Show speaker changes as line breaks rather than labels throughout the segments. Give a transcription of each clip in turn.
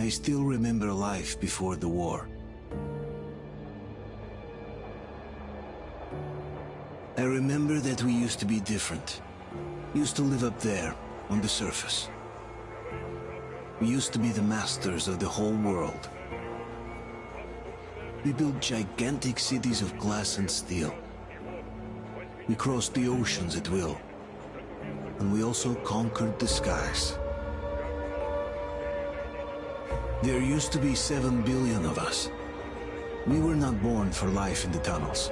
I still remember life before the war. I remember that we used to be different. Used to live up there, on the surface. We used to be the masters of the whole world. We built gigantic cities of glass and steel. We crossed the oceans at will. And we also conquered the skies. There used to be 7 billion of us. We were not born for life in the tunnels.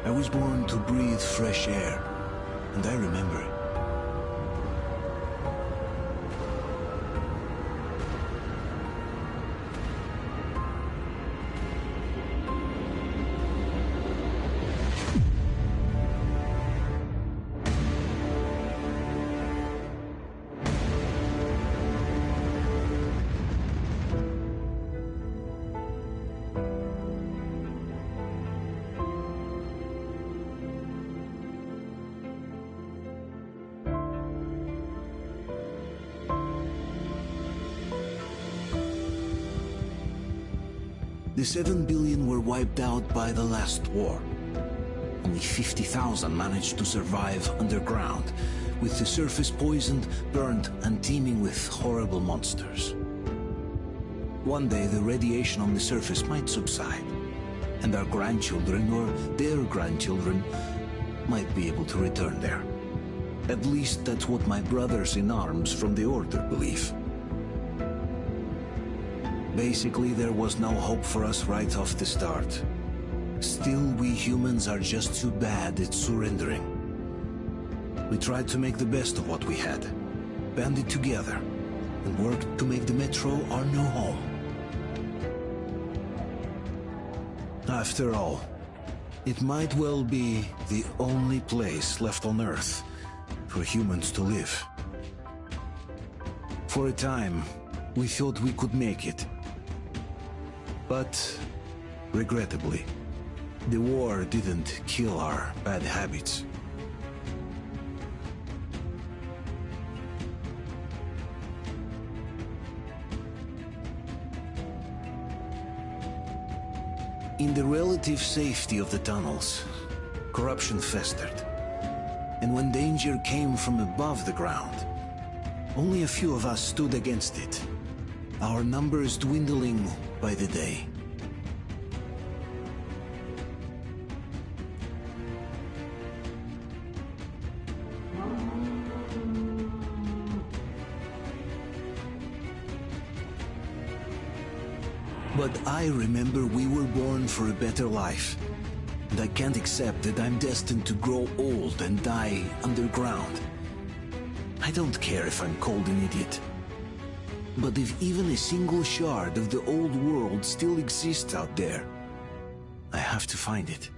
I was born to breathe fresh air, and I remember it. The 7 billion were wiped out by the last war. Only 50,000 managed to survive underground, with the surface poisoned, burnt, and teeming with horrible monsters. One day the radiation on the surface might subside, and our grandchildren or their grandchildren might be able to return there. At least that's what my brothers in arms from the Order believe. Basically, there was no hope for us right off the start. Still, we humans are just too bad at surrendering. We tried to make the best of what we had, banded together, and worked to make the Metro our new home. After all, it might well be the only place left on Earth for humans to live. For a time, we thought we could make it. But, regrettably, the war didn't kill our bad habits. In the relative safety of the tunnels, corruption festered. And when danger came from above the ground, only a few of us stood against it, our numbers dwindling by the day. But I remember we were born for a better life, and I can't accept that I'm destined to grow old and die underground. I don't care if I'm called an idiot. But if even a single shard of the old world still exists out there, I have to find it.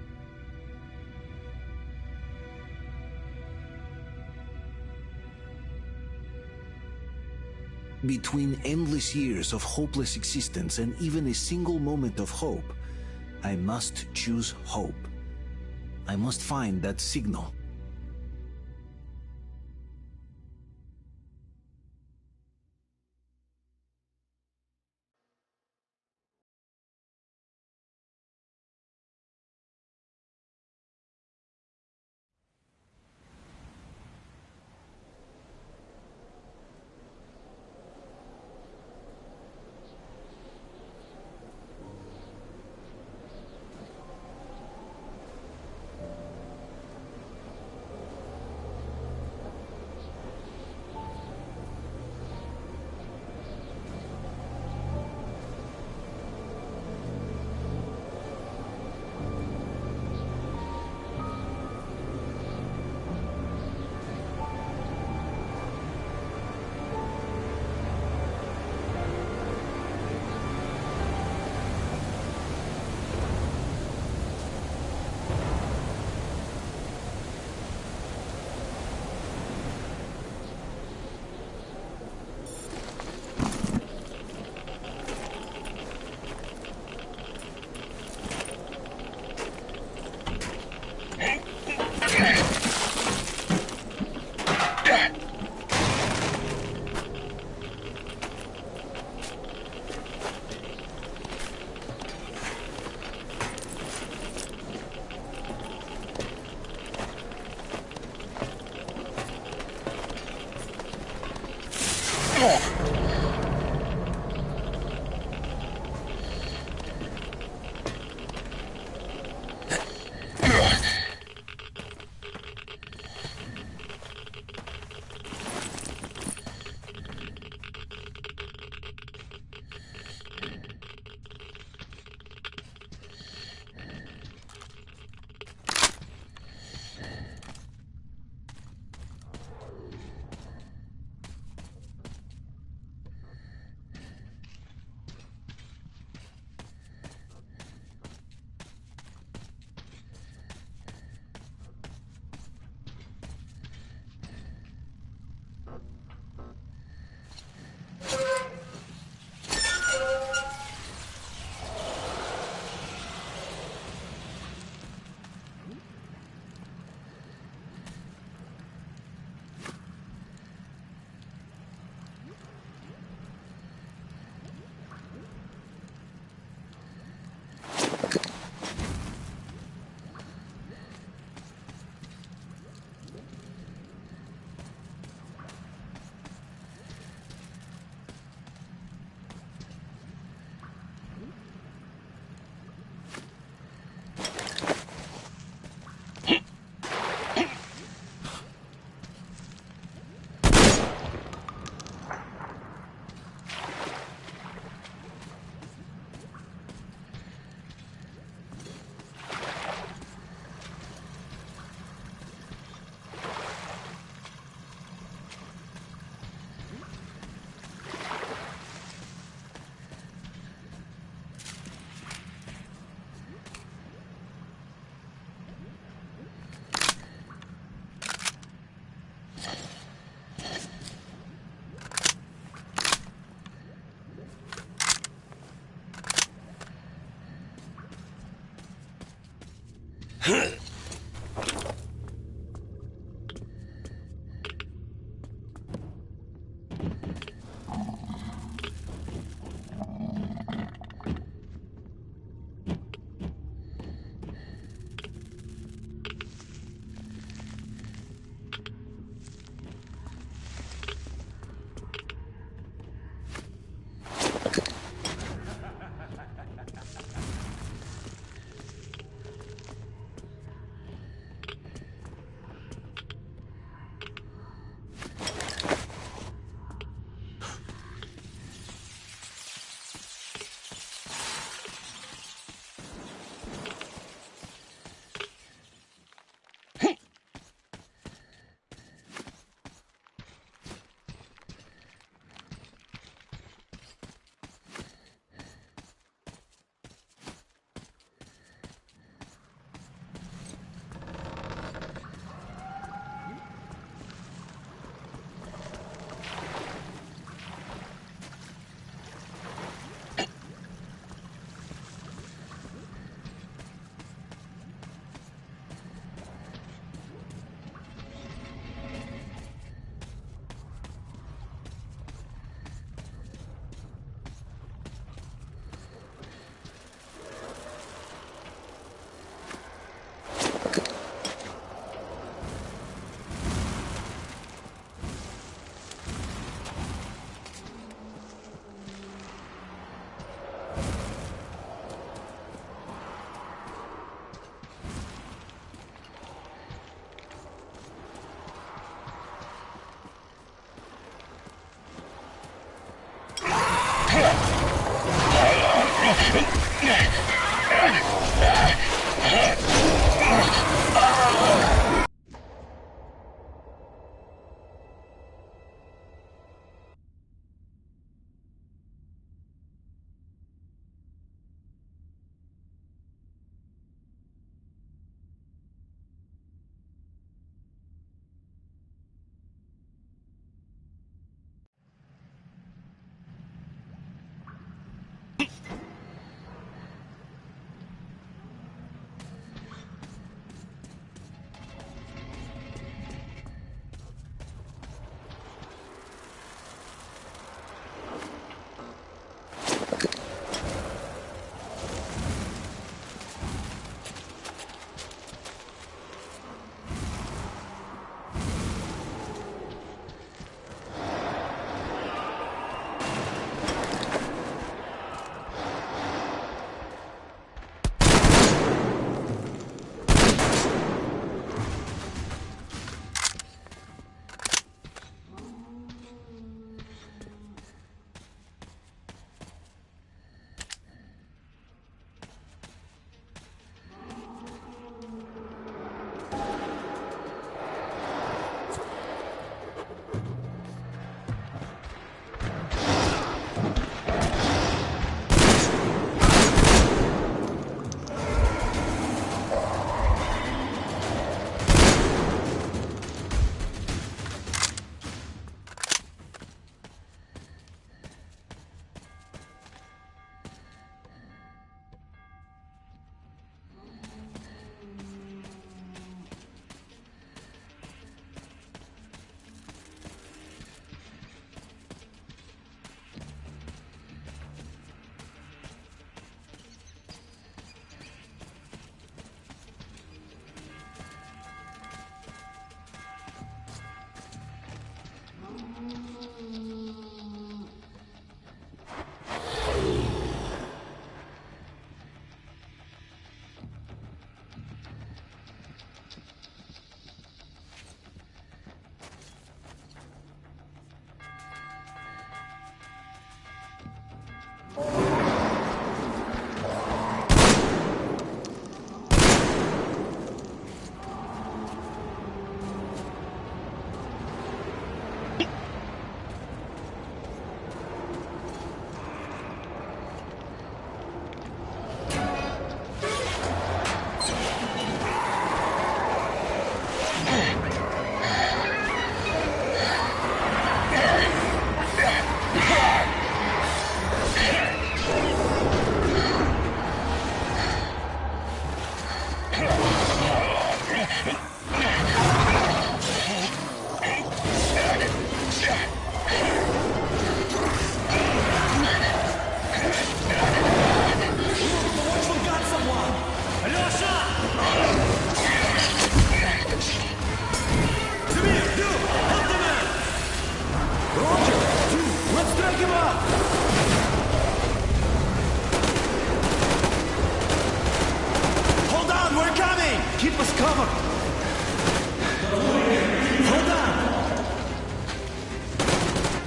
Between endless years of hopeless existence and even a single moment of hope, I must choose hope. I must find that signal.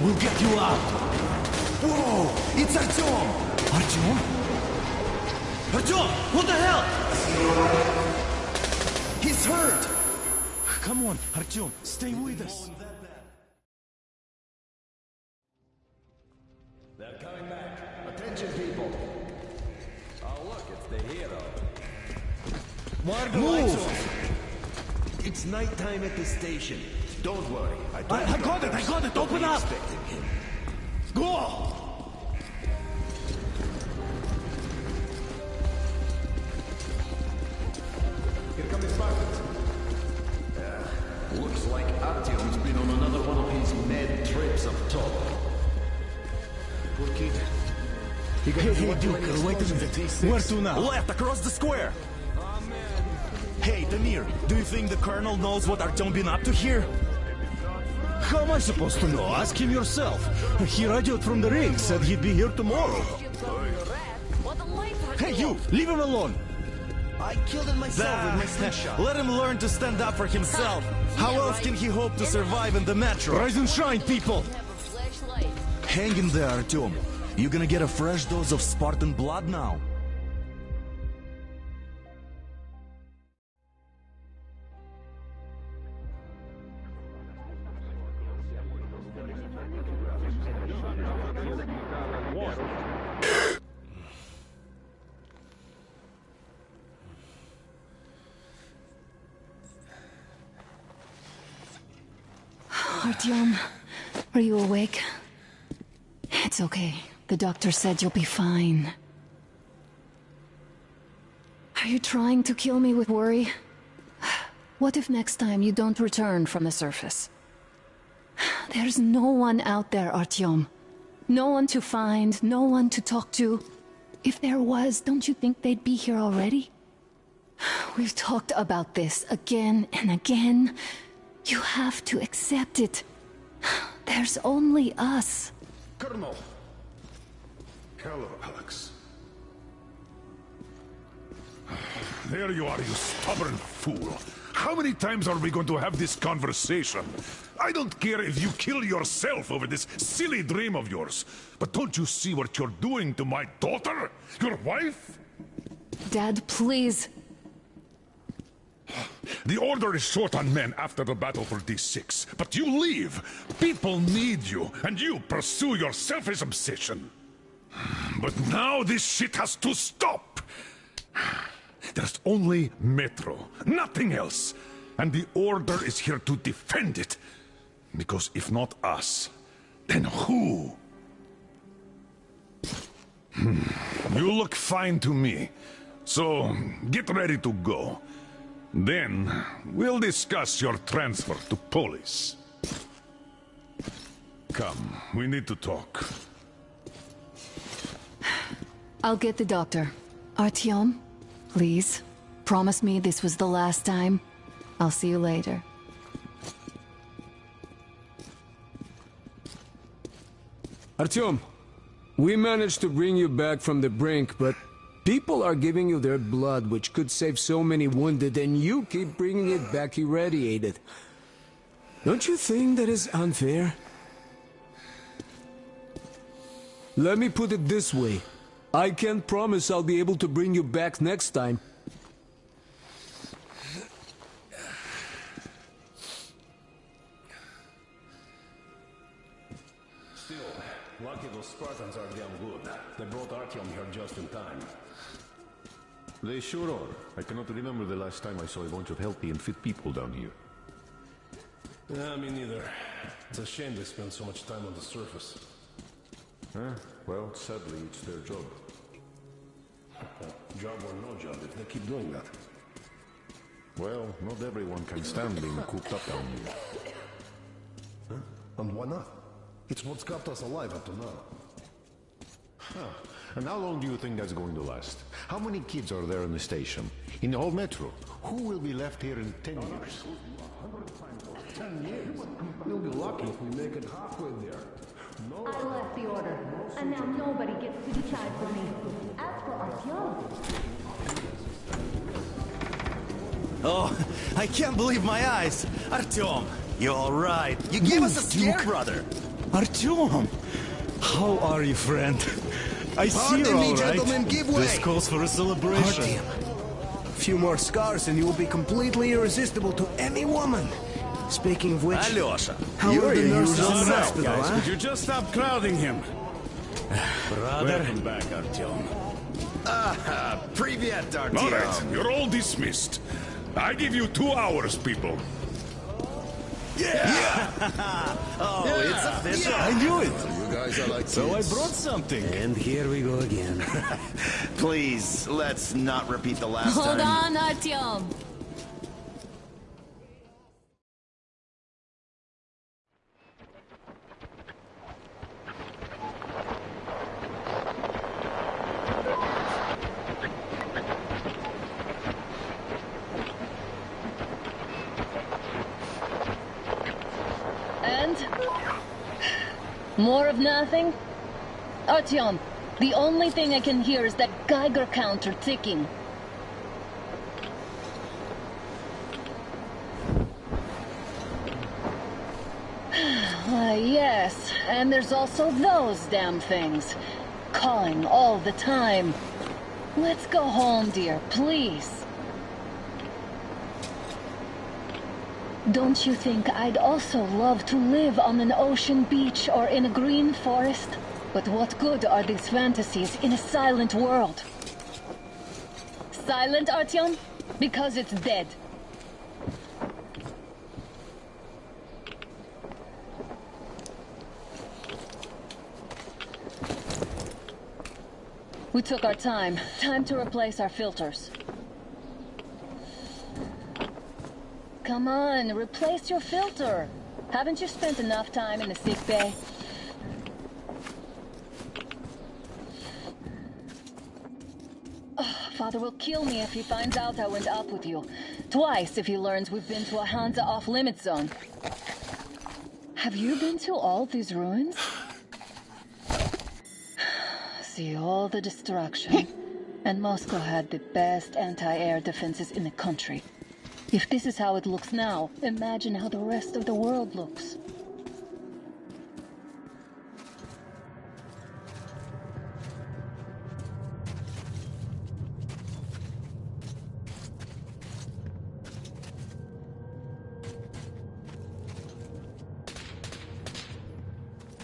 We'll get you out.
Whoa! It's Artyom!
Artyom? Artyom! What the hell?
He's hurt!
Come on, Artyom, stay with us.
They're coming back. Attention, people. Oh, look, it's the hero.
Why are the lights on?
It's nighttime at the station. Don't worry.
I got it, open up!
Expecting him.
Go!
Here come the Spartans. Looks like Artyom's been on another one of his mad trips up top. Poor kid.
Hey, Duke, wait a minute. Where to now?
Left, across the square! Hey, Damir, do you think the Colonel knows what Artyom been up to here?
How am I supposed to know? Ask him yourself. He radioed from the ring, said he'd be here tomorrow. Hey, you! Leave him alone!
I killed him myself with my snapshot. Let him learn to stand up for himself. How else can he hope to survive in the metro?
Rise and shine, people!
Hang in there, Artyom. You're gonna get a fresh dose of Spartan blood now.
Artyom, are you awake? It's okay. The doctor said you'll be fine. Are you trying to kill me with worry? What if next time you don't return from the surface? There's no one out there, Artyom. No one to find, no one to talk to. If there was, don't you think they'd be here already? We've talked about this again and again. You have to accept it. There's only us.
Colonel! Hello, Alex. There you are, you stubborn fool. How many times are we going to have this conversation? I don't care if you kill yourself over this silly dream of yours. But don't you see what you're doing to my daughter? Your wife?
Dad, please.
The Order is short on men after the battle for D6, but you leave. People need you, and you pursue your selfish obsession. But now this shit has to stop. There's only Metro, nothing else. And the Order is here to defend it. Because if not us, then who? You look fine to me. So, get ready to go. Then, we'll discuss your transfer to Polis. Come, we need to talk.
I'll get the doctor. Artyom, please, promise me this was the last time. I'll see you later.
Artyom, we managed to bring you back from the brink, but people are giving you their blood, which could save so many wounded, and you keep bringing it back irradiated. Don't you think that is unfair? Let me put it this way. I can't promise I'll be able to bring you back next time.
Still, lucky those Spartans are damn good. They brought Artyom here just in time. They sure are. I cannot remember the last time I saw a bunch of healthy and fit people down here.
Yeah, me neither. It's a shame they spend so much time on the surface.
Well, sadly, it's their job.
Job or no job, if they keep doing that.
Well, not everyone can stand being cooped up down here.
And why not? It's what's kept us alive up to now.
And how long do you think that's going to last? How many kids are there in the station? In the whole metro? Who will be left here in 10 years?
10 years? We'll be lucky if we make it halfway there.
I left the Order, and now nobody gets to decide for me. As for Artyom...
Oh, I can't believe my eyes. Artyom, you all right? You gave us a scare, brother.
Artyom! How are you, friend? I see you're all right.
Gentlemen, give way.
This calls for a celebration.
Artyom, a few more scars and you will be completely irresistible to any woman. Speaking of which,
Alyosha,
how
you're
are the
your
nurses in
usual
the
self,
hospital,
guys.
huh?
Would you just stop crowding him? Brother.
Welcome back, Artyom.
Привет, Artyom.
All right, you're all dismissed. I give you 2 hours, people.
Oh, it's official. I knew it.
You guys are like
So I
kids.
brought something.
And here we go again.
Please, let's not repeat the last
Hold
time.
on, Artyom. And? More of nothing? Artyom, the only thing I can hear is that Geiger counter ticking. Yes, and there's also those damn things. Calling all the time. Let's go home, dear, please. Don't you think I'd also love to live on an ocean beach or in a green forest? But what good are these fantasies in a silent world? Silent, Artyom? Because it's dead. We took our time. Time to replace our filters. Come on, replace your filter. Haven't you spent enough time in the sick bay? Father will kill me if he finds out I went up with you. Twice if he learns we've been to a Hansa off-limit zone. Have you been to all these ruins? See all the destruction. And Moscow had the best anti-air defenses in the country. If this is how it looks now, imagine how the rest of the world looks.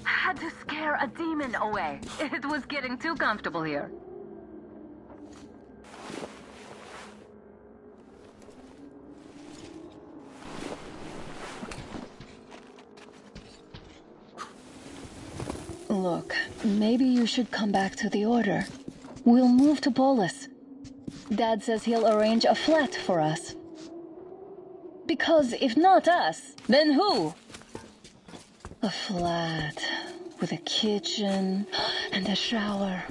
Had to scare a demon away. It was getting too comfortable here. Look, maybe you should come back to the Order. We'll move to Polis. Dad says he'll arrange a flat for us. Because if not us, then who? A flat with a kitchen and a shower.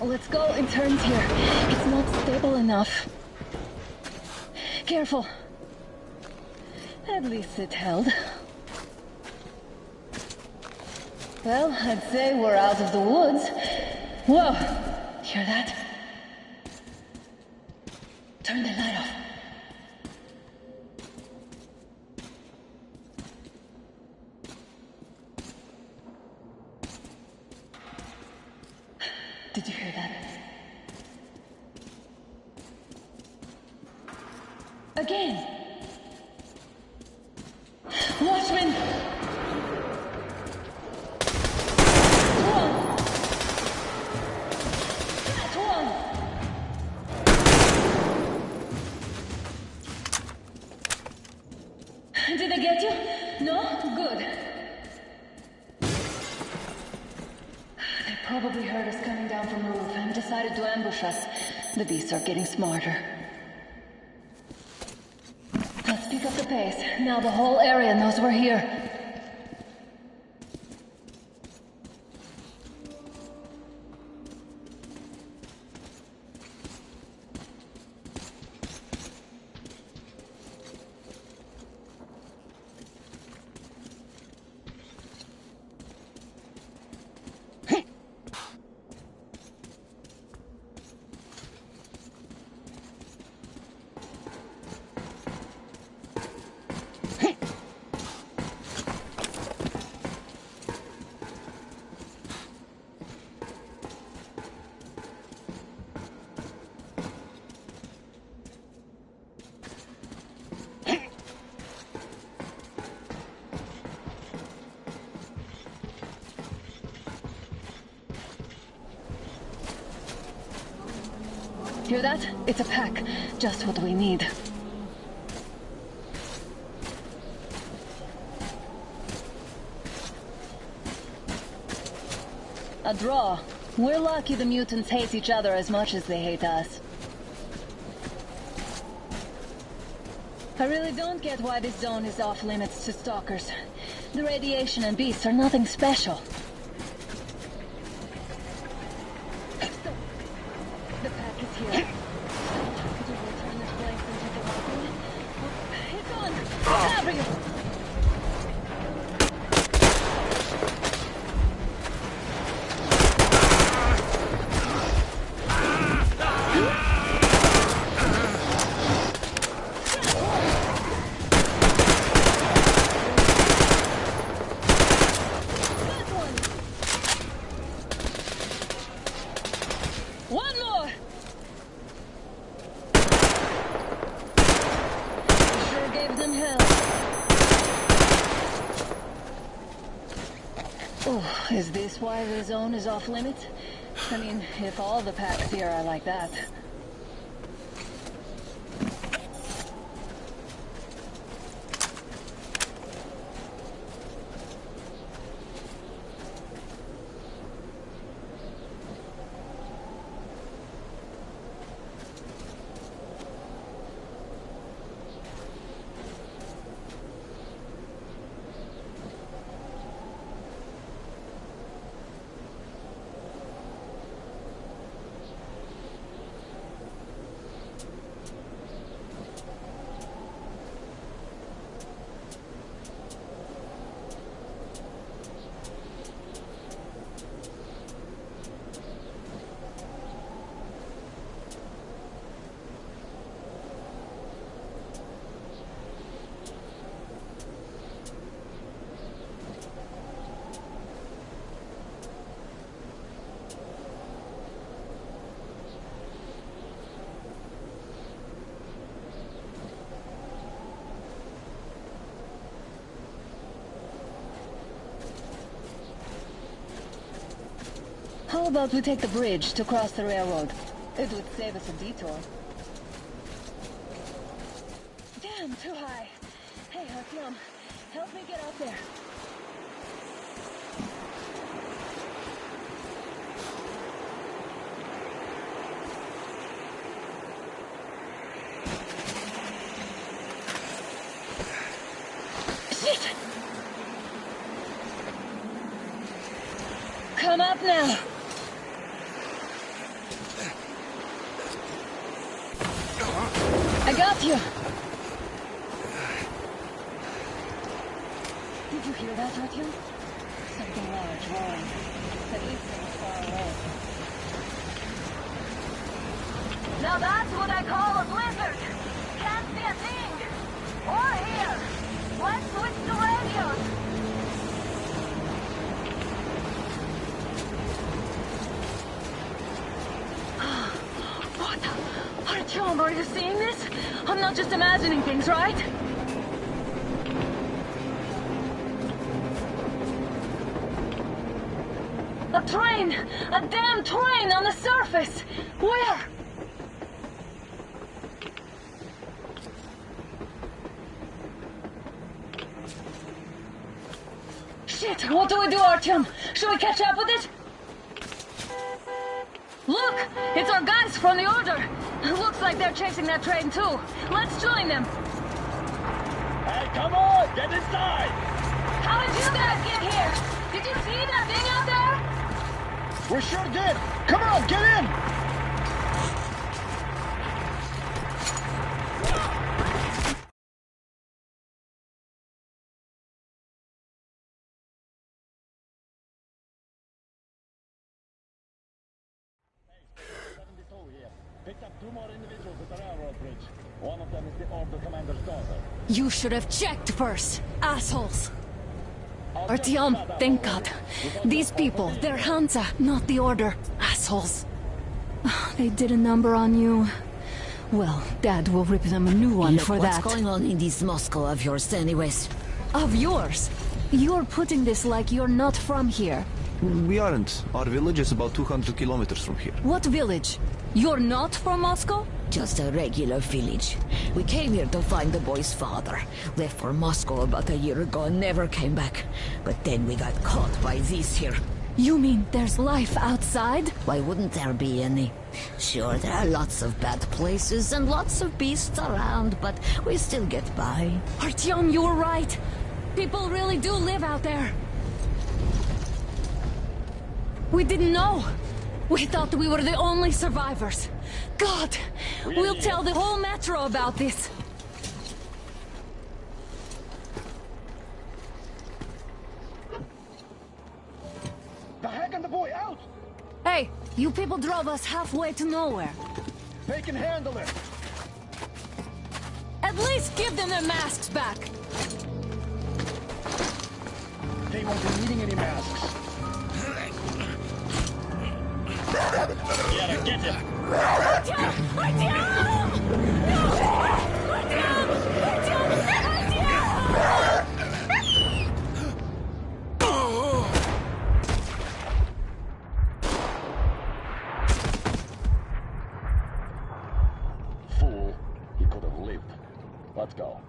Let's go in turns here. It's not stable enough. Careful. At least it held. Well, I'd say we're out of the woods. Whoa! Hear that? Turn the light off. Did you hear that? Again! Watchman! Did they get you? No? Good. They probably heard us coming down from the roof and decided to ambush us. The beasts are getting smarter. Let's pick up the pace. Now the whole area knows we're here. Hear that? It's a pack. Just what we need. A draw. We're lucky the mutants hate each other as much as they hate us. I really don't get why this zone is off limits to stalkers. The radiation and beasts are nothing special. The pack is here. Could you return this place and take a walk? It's on! Cover you! Is this why the zone is off limits? I mean, if all the packs here are like that. How about we take the bridge to cross the railroad? It would save us a detour. Damn, too high. Hey, Artyom, help me get out there. Shit! Come up now. I got you! Did you hear that, Artyom? Something large roaring. At least it was far away. Now that's what I call a blizzard! Can't see a thing! Or hear! Let's switch to radios! Artyom, are you seeing this? I'm not just imagining things, right? A train! A damn train on the surface! Where? Shit! What do we do, Artyom? Should we catch up with it? Look! It's our guys from the Order! Looks like they're chasing that train too. Let's join them.
Hey, come on! Get inside!
How did you guys get here? Did you see that thing out there?
We sure did! Come on, get in! Picked up 2 more individuals at the railroad bridge. One of them is the Order commander's daughter.
You should have checked first, assholes. Artyom, thank God. These people, they're Hansa, not the Order. Assholes. They did a number on you. Well, Dad will rip them a new one for that.
What's going on in this Moscow of yours anyways?
Of yours? You're putting this like you're not from here.
We aren't. Our village is about 200 kilometers from here.
What village? You're not from Moscow?
Just a regular village. We came here to find the boy's father. Left for Moscow about a year ago and never came back. But then we got caught by these here.
You mean there's life outside?
Why wouldn't there be any? Sure, there are lots of bad places and lots of beasts around, but we still get by.
Artyom, you were right. People really do live out there. We didn't know. We thought we were the only survivors. God, we'll tell the whole metro about this.
The hag and the boy out!
Hey, you people drove us halfway to nowhere.
They can handle it.
At least give them their masks back.
They won't be needing any masks. Yeah, get him!
Artyom! Artyom! No! Artyom! Artyom!
Fool. He could have lived. Let's go.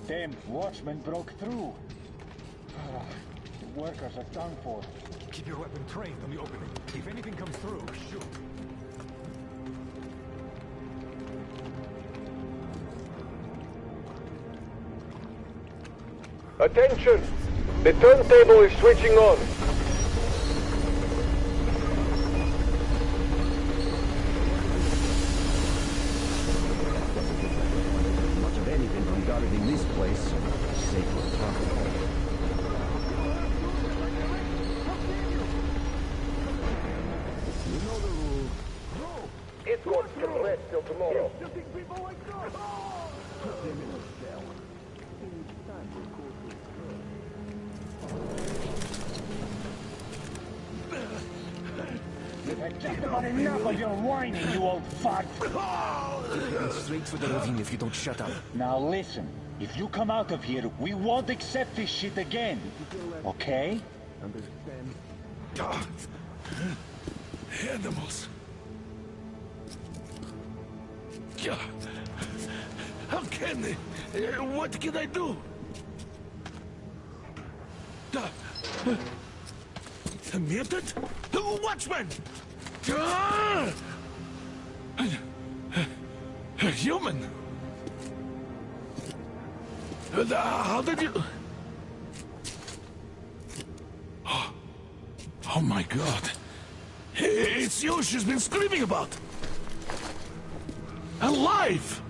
Damn watchmen broke through. The workers are done for.
Keep your weapon trained on the opening. If anything comes through, shoot.
Attention! The turntable is switching on.
Much of anything regarding this place, safe for trouble.
You know the rules. Escorts can rest till tomorrow.
Put them in a cell.
Just about enough of your whining, you old fart.
Head straight for the ravine if you don't shut up.
Now listen, if you come out of here, we won't accept this shit again. Okay?
Understand?
God. Animals. God. How can they? What can I do? A mutant? Watchman! A human? How did you... Oh my God. It's you she's been screaming about. Alive!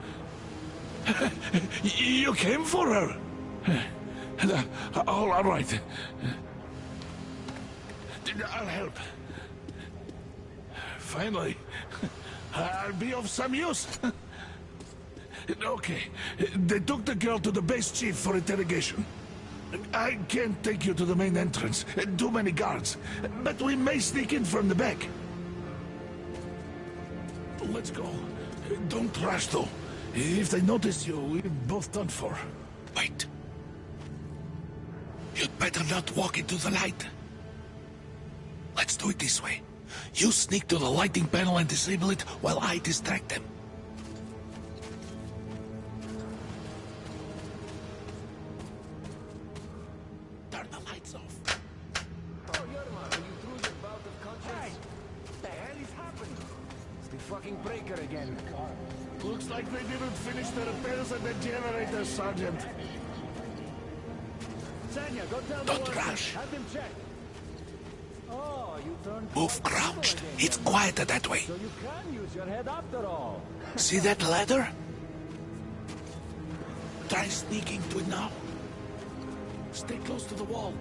You came for her. All right. I'll help. Finally, I'll be of some use. Okay, they took the girl to the base chief for interrogation. I can't take you to the main entrance. Too many guards. But we may sneak in from the back. Let's go. Don't rush, though. If they notice you, we're both done for. Wait. You'd better not walk into the light. Let's do it this way. You sneak to the lighting panel and disable it while I distract them. Turn the lights off.
Oh, Yerma, are you through your bout of conscience? Hey! What the hell is happening? It's the fucking breaker again.
Looks like they didn't finish the repairs at the generator, Sergeant.
Sanya, go tell
Don't
the
rush.
Have them check. Oh, you turned...
Move crouched. It's quieter that way.
So you can use your head after all.
See that ladder? Try sneaking to it now. Stay close to the wall.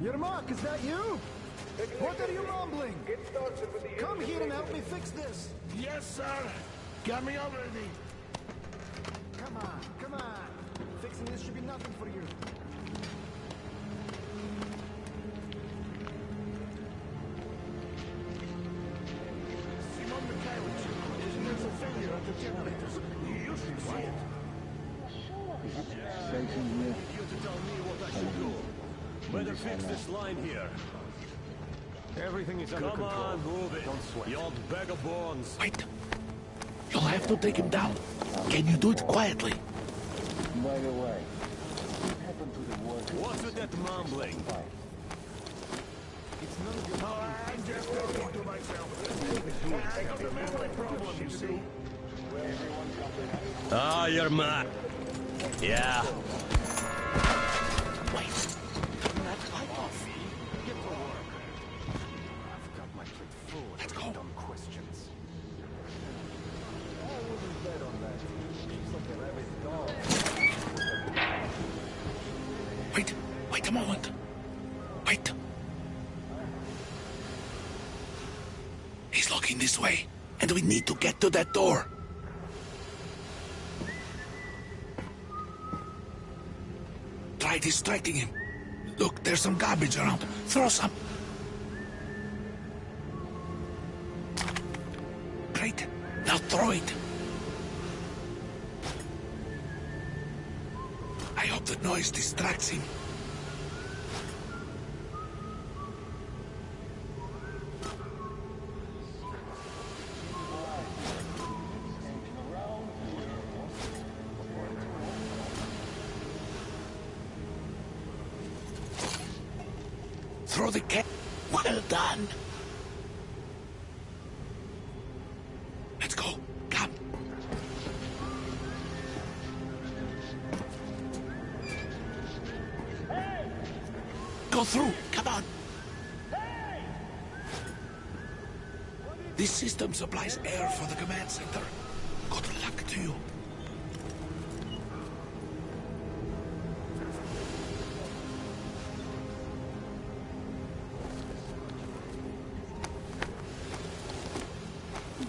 Yermak, is that you? What are you mumbling? Come here and help me fix this.
Yes, sir. Coming already.
Come on, come on. Fixing this should be nothing for you.
Simon Mikhailовich, there's a failure at the generators. You should see it.
You to tell me what I should do. Better fix this line here.
Everything is under control.
Come on, move it.
Don't sweat.
You old bag of bones.
Wait. You'll have to take him down. Can you do it quietly?
By the way, what happened to the water?
What's with that mumbling?
It's none of your
I'm just talking to myself. I got a memory problem, you see.
Ah, you're mad. Yeah.
Wait. Turn that light off.
Get to work. I've got my plate full of dumb questions. I wouldn't bet on that. She's like a rabid dog.
Wait a moment. Wait. He's looking this way, and we need to get to that door. Try distracting him. Look, there's some garbage around. Throw some. Great. Now throw it. I hope the noise distracts him. Throw the cat. Well done. Let's go. Come.
Hey!
Go through. Come on.
Hey!
This system supplies air for the command center. Good luck to you.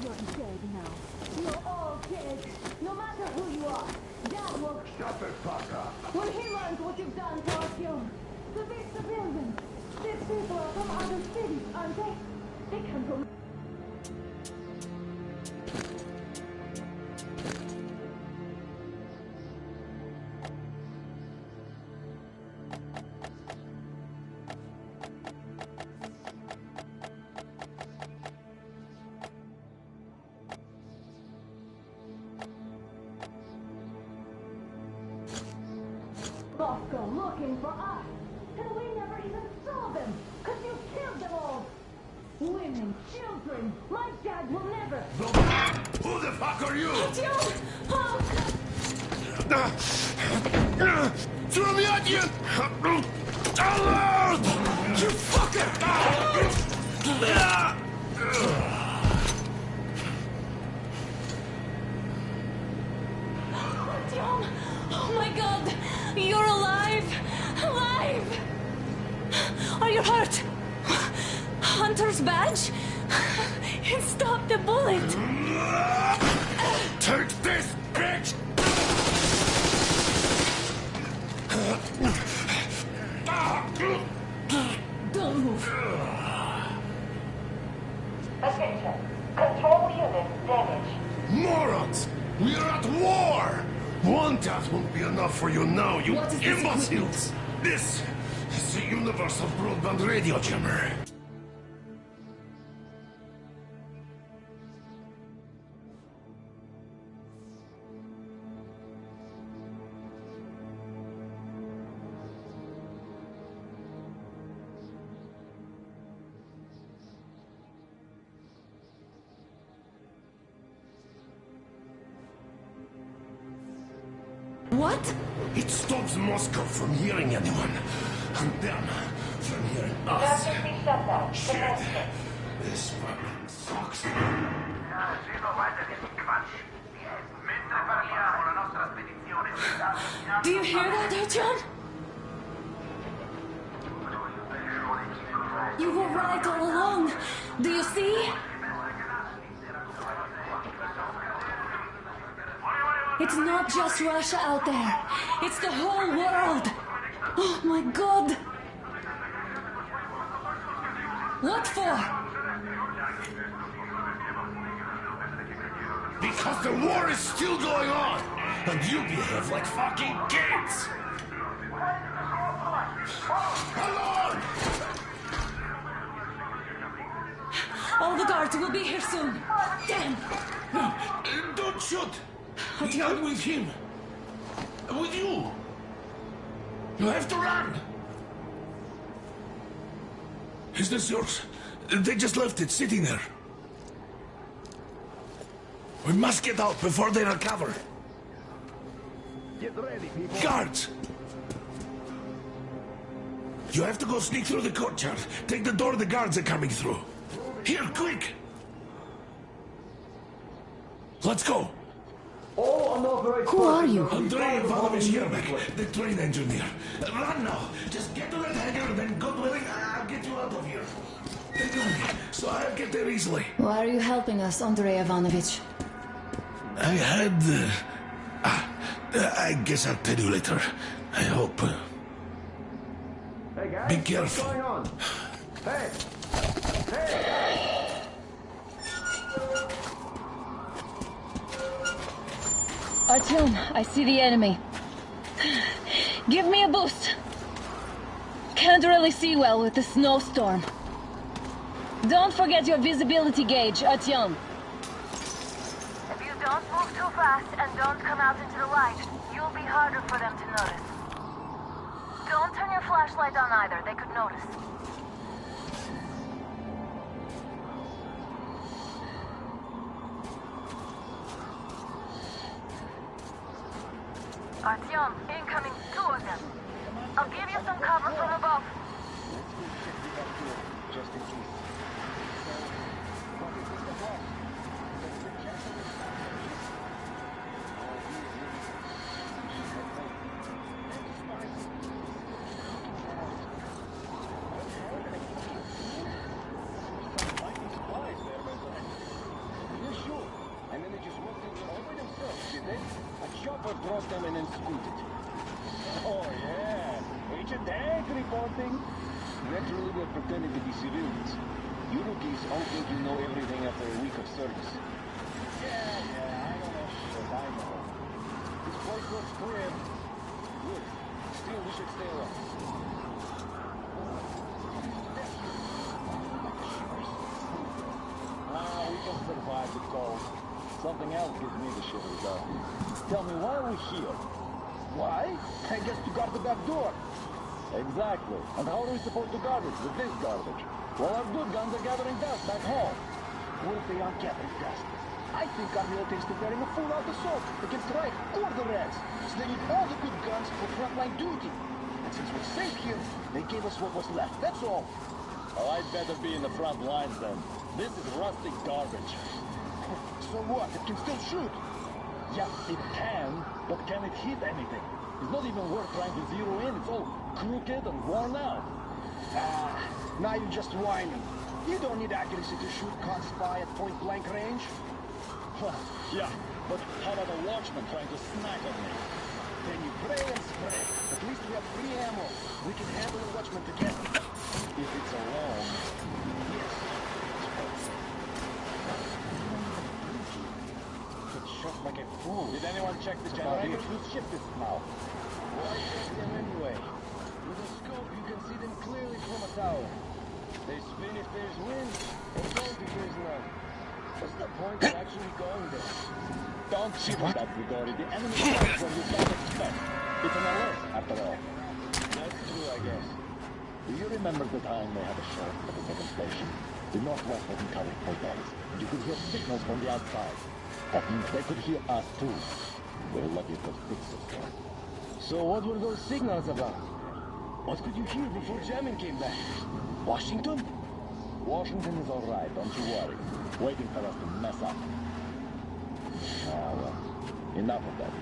You're dead now. You're all dead. No matter who you are. Dad will...
Stop it, Parker.
When he learns what you've done to our children, to these civilians, these people are from other cities, aren't they? They can't go. Moscow looking for us, and we never even saw them, because you killed them all. Women, children, my dad will never.
Who the fuck are you?
It's you!
Throw me at you! Alert! You fucker!
Artyom! Oh my god! You're alive! Alive! Are you hurt? Hunter's badge? It stopped the bullet!
Take this, bitch!
Don't move.
Attention. Control unit damaged.
Morons! We are at war! One task won't be enough for you now, you
What is this
imbeciles! This is the universal broadband radio jammer.
What?
It stops Moscow from hearing anyone, and them from hearing us. Shit! This fucking sucks.
Do you hear that, Artyom? You were right all along. Do you see? It's not just Russia out there. It's the whole world. Oh my god. What for?
Because the war is still going on, and you behave like fucking kids! Alone!
All the guards will be here soon. Damn!
Don't shoot! I'm with him. With you. You have to run. Is this yours? They just left it sitting there. We must get out before they recover.
Get ready, people.
Guards! You have to go sneak through the courtyard. Take the door the guards are coming through. Here, quick! Let's go.
Who are you?
Andrei Ivanovich Yermak, the train engineer. Run now. Just get to that hangar, then God willing, I'll get you out of here. They know me, so I'll get there easily.
Why are you helping us, Andrei Ivanovich?
I had... I guess I'll tell you later. I hope.
Hey guys,
Be careful.
what's going on? Hey! Hey!
Artyom, I see the enemy. Give me a boost. Can't really see well with the snowstorm. Don't forget your visibility gauge, Artyom.
If you don't move too fast and don't come out into the light, you'll be harder for them to notice. Don't turn your flashlight on either, they could notice. Artyom, incoming, 2 of them. I'll give you some cover from above.
Just in case. Brought them in and scooted. Oh, yeah. Agent Ag reporting. Naturally, they're pretending to be civilians. You rookies all think you know everything after a week of service. Yeah, I don't know shit, I know. This place looks clear. Good. Still, we should stay alone. We can survive the cold. Something else gives me the shivers though. Tell me, why are we here? Why? I guess to guard the back door. Exactly. And how are we supposed to guard it with this garbage? Well, our good guns are gathering dust back home. What if they aren't gathering dust? I think our military's preparing a full-out assault against the right or the reds. So they need all the good guns for frontline duty. And since we're safe here, they gave us what was left. That's all. Well, I'd better be in the front lines then. This is rusty garbage. So what? It can still shoot. Yeah, it can, but can it hit anything? It's not even worth trying to zero in. It's all crooked and worn out.
Now you're just whining. You don't need accuracy to shoot caught spy at point-blank range.
Yeah, but how about a watchman trying to snack on me?
Then you pray and spray. At least we have free ammo. We can handle the watchman together.
If it's alone.
Yes.
It's shot like a fool. Did anyone check the generator? Whose ship is it now?
Why check them anyway? With a scope, you can see them clearly from a tower. They spin if there's wind, or don't if there's none. What's the point of actually going there?
Don't shoot that, Grigori. The enemy comes when you don't expect. It's an alert, after all.
That's true, I guess.
Do you remember the time they had a shot at the second station? The Northwest wasn't covered for days. You could hear signals from the outside. That means they could hear us too. We're lucky it was fixed so.
So what were those signals about? What could you hear before jamming came back? Washington?
Washington is all right, don't you worry. Waiting for us to mess up. Ah, well, enough of that.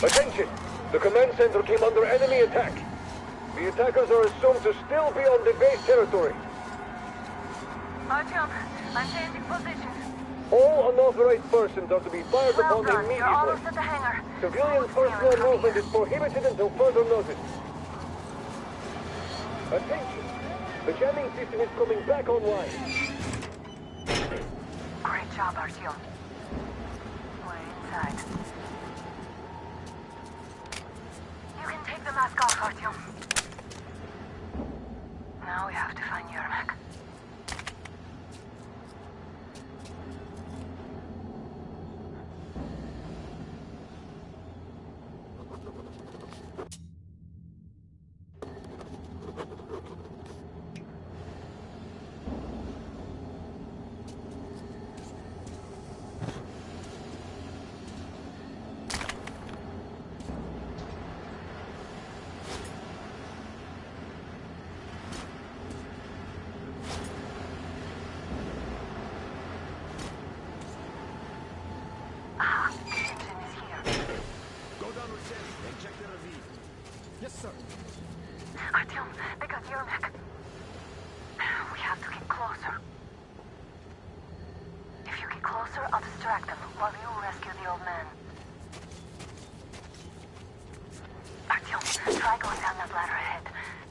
Attention! The command center came under enemy attack. The attackers are assumed to still be on the base territory.
Artyom, I'm changing position.
All unauthorized persons are to be fired upon
You're
immediately.
almost at the hangar.
Civilian personnel movement is prohibited until further notice. Attention! The jamming system is coming back online.
Great job, Artyom. We're inside. You can take the mask off, Artyom. Now we have to find Yermak. Artyom, they got Yermak. We have to get closer. If you get closer, I'll distract them while you rescue the old man. Artyom, try going down that ladder ahead.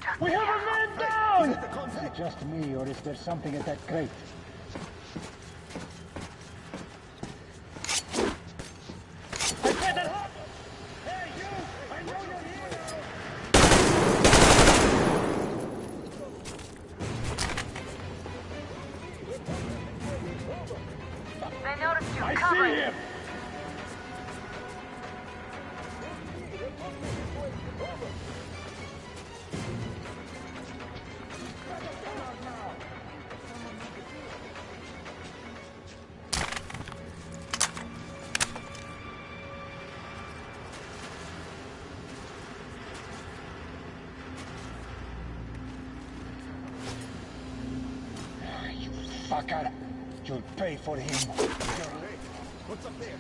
Just
We
be
have a
careful.
man down! Is it just me, or is there something at that crate? I said that! Hey, you! I know you're here!
They noticed you.
I
Cover
see
it.
him! You fucker! You'll pay for him.
What's up there?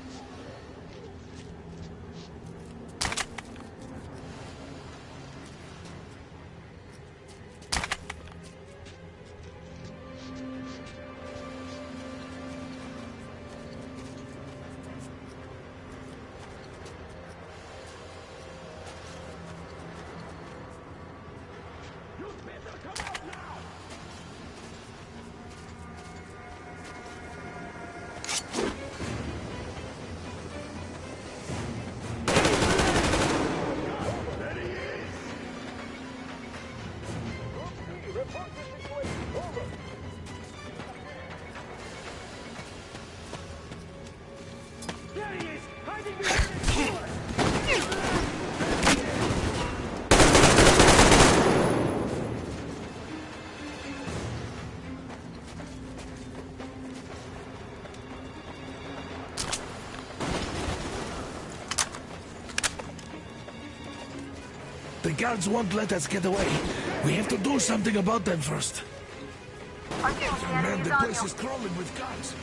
You better come out now! There he is! Hiding behind the door!
The guards won't let us get away. We have to do something about them first.
Artyom, the
Man,
enemy's
the
on
place
you.
is crawling with guards.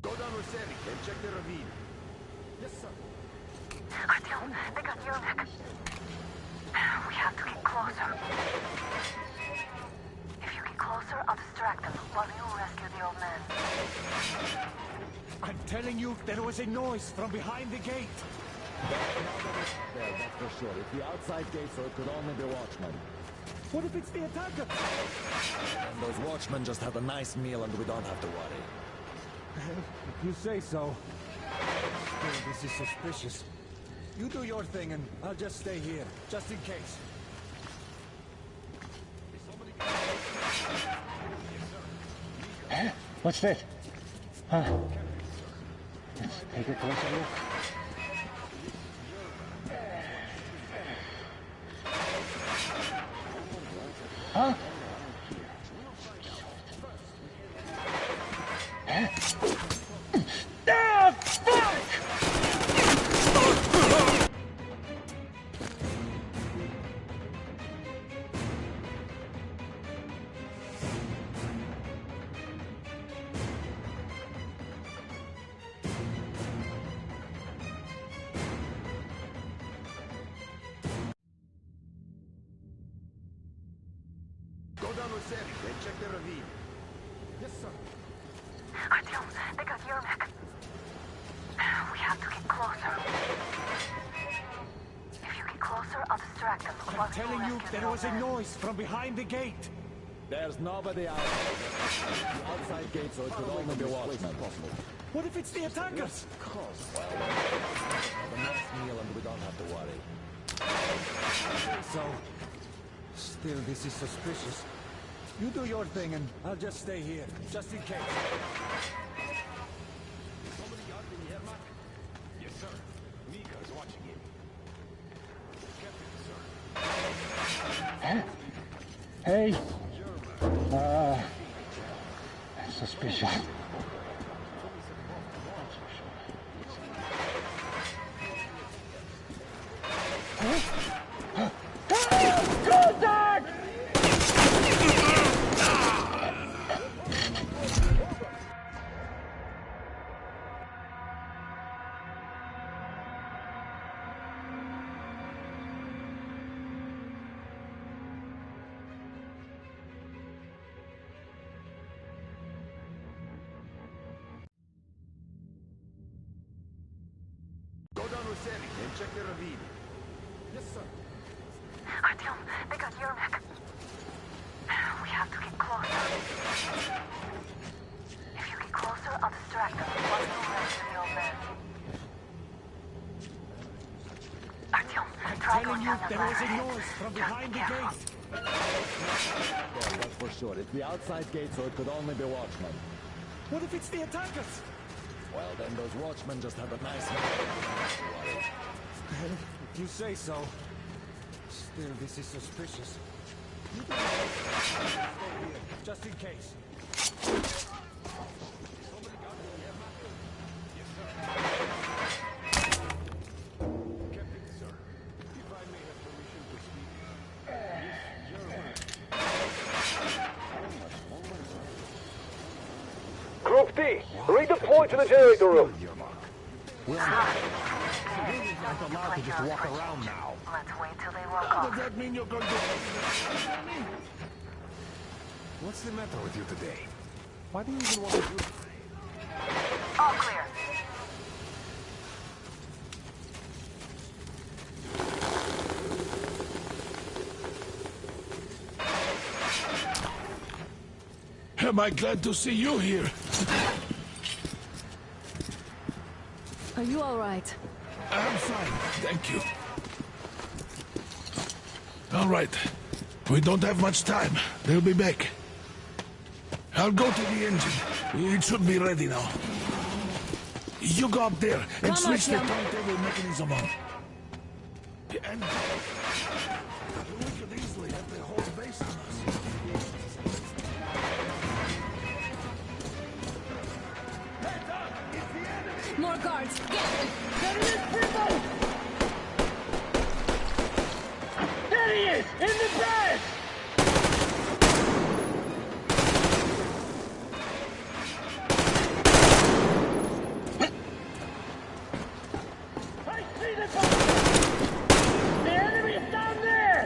Go down Rosetti and check the ravine. Yes, sir.
Artyom, they got Yermak. We have to get closer. If you get closer, I'll distract them while you rescue the old man.
I'm telling you, there was a noise from behind the gate.
There, that's for sure. It's the outside gate, so it could only be watchmen.
What if it's the attacker?
And those watchmen just had a nice meal and we don't have to worry.
If you say so. Still, this is suspicious. You do your thing and I'll just stay here, just in case.
Huh? What's that? Huh? Let's take a closer look. Huh? Huh? Ah, fuck!
Go down Rosetti and check the ravine. Yes, sir.
Artyom, they got Yermak. We have to get closer. If you get closer, I'll distract them while
I'm telling you,
rescue the
there
old
was a
man.
noise from behind the gate.
There's nobody out there. The outside gate, so it could only be watchmen.
What if it's the attackers?
Well, have a nice meal and we don't have to worry.
So, still, this is suspicious. You do your thing and I'll just stay here, just in case.
Somebody got in here, Mac? Yes, sir. Mika is watching him. Captain, sir.
Hey! Suspicious. Contact!
Go down with Sammy and check the ravine. Yes, sir.
Artyom, they got Yermak. We have to get closer. If you get closer, I'll distract them. Plus, we'll rescue the old man. Artyom, try going down that ladder.
Noise from behind the gate.
Yeah, that's for sure. It's the outside gate, so it could only be watchmen.
What if it's the attackers?
Well, then those watchmen just have a nice...
If you say so. Still, this is suspicious. You do stay here, just in case.
Captain, sir. If I may have permission to speak.
Group D, redeploy to the generator room.
We're not allowed to just walk around now. Let's wait till they walk off.
Does that mean you're going to...
What's the matter with you today? Why do you even want to do...
All clear.
Am I glad to see you here?
Are you all right?
I'm fine, thank you. All right. We don't have much time. They'll be back. I'll go to the engine. It should be ready now. You go up there and switch the turntable mechanism on. And we could easily have the whole base on us.
More guards! Get them!
There he is, people! There he is! In the bed! I see the bomb! The enemy is down there!